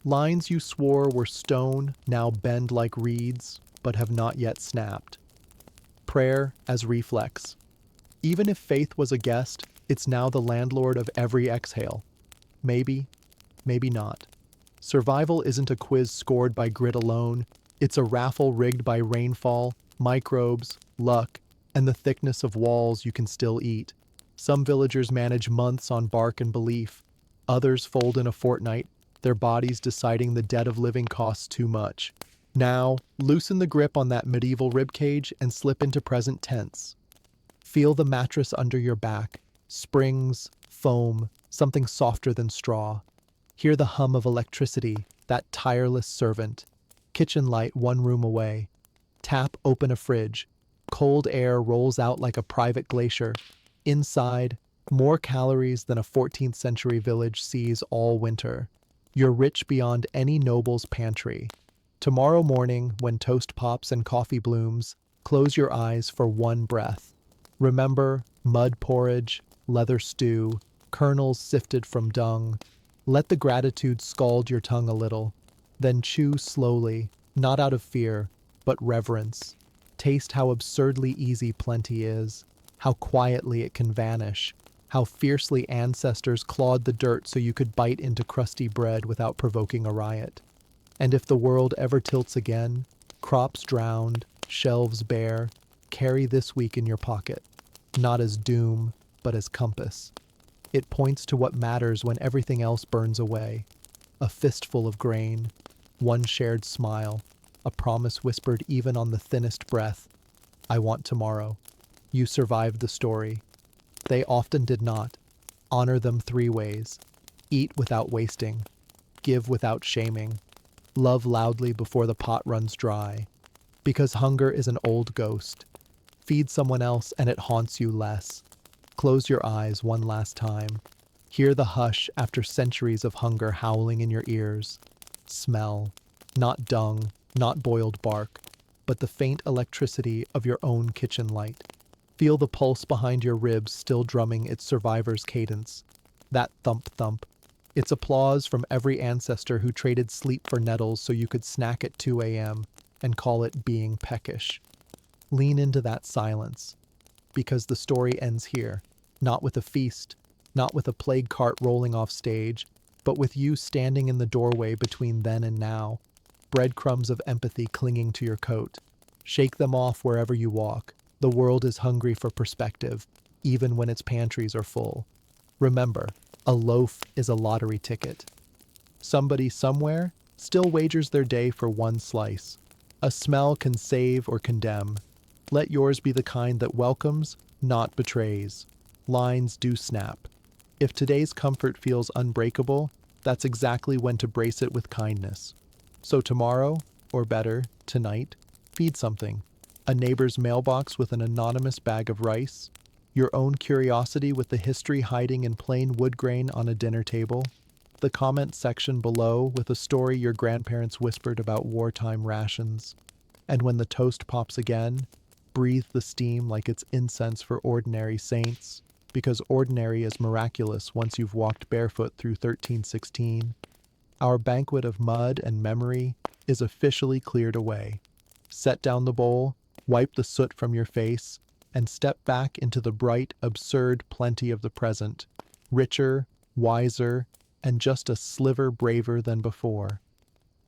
Lines you swore were stone now bend like reeds, but have not yet snapped. Prayer as reflex. Even if faith was a guest, it's now the landlord of every exhale. Maybe, maybe not. Survival isn't a quiz scored by grit alone. It's a raffle rigged by rainfall, microbes, luck, and the thickness of walls you can still eat. Some villagers manage months on bark and belief. Others fold in a fortnight, their bodies deciding the debt of living costs too much. Now, loosen the grip on that medieval ribcage and slip into present tense. Feel the mattress under your back. Springs, foam, something softer than straw. Hear the hum of electricity, that tireless servant. Kitchen light 1 room away. Tap open a fridge. Cold air rolls out like a private glacier. Inside, more calories than a 14th century village sees all winter. You're rich beyond any noble's pantry. Tomorrow morning, when toast pops and coffee blooms, close your eyes for one breath. Remember mud porridge, leather stew, kernels sifted from dung. Let the gratitude scald your tongue a little. Then chew slowly, not out of fear, but reverence. Taste how absurdly easy plenty is, how quietly it can vanish, how fiercely ancestors clawed the dirt so you could bite into crusty bread without provoking a riot. And if the world ever tilts again, crops drowned, shelves bare, carry this week in your pocket, not as doom, but as compass. It points to what matters when everything else burns away. A fistful of grain, one shared smile, a promise whispered even on the thinnest breath. I want tomorrow. You survived the story. They often did not. Honor them 3 ways. Eat without wasting. Give without shaming. Love loudly before the pot runs dry. Because hunger is an old ghost. Feed someone else and it haunts you less. Close your eyes one last time. Hear the hush after centuries of hunger howling in your ears. Smell. Not dung, not boiled bark, but the faint electricity of your own kitchen light. Feel the pulse behind your ribs still drumming its survivor's cadence. That thump-thump. It's applause from every ancestor who traded sleep for nettles so you could snack at 2 a.m. and call it being peckish. Lean into that silence, because the story ends here, not with a feast, not with a plague cart rolling off stage, but with you standing in the doorway between then and now, breadcrumbs of empathy clinging to your coat. Shake them off wherever you walk. The world is hungry for perspective, even when its pantries are full. Remember, a loaf is a lottery ticket. Somebody somewhere still wagers their day for one slice. A smell can save or condemn. Let yours be the kind that welcomes, not betrays. Lines do snap. If today's comfort feels unbreakable, that's exactly when to brace it with kindness. So tomorrow, or better, tonight, feed something. A neighbor's mailbox with an anonymous bag of rice. Your own curiosity with the history hiding in plain wood grain on a dinner table. The comment section below with a story your grandparents whispered about wartime rations. And when the toast pops again, breathe the steam like it's incense for ordinary saints, because ordinary is miraculous once you've walked barefoot through 1316. Our banquet of mud and memory is officially cleared away. Set down the bowl, wipe the soot from your face, and step back into the bright, absurd plenty of the present, richer, wiser, and just a sliver braver than before.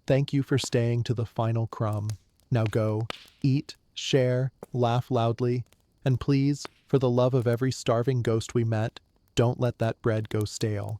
Thank you for staying to the final crumb. Now go, eat, share, laugh loudly, and please, for the love of every starving ghost we met, don't let that bread go stale.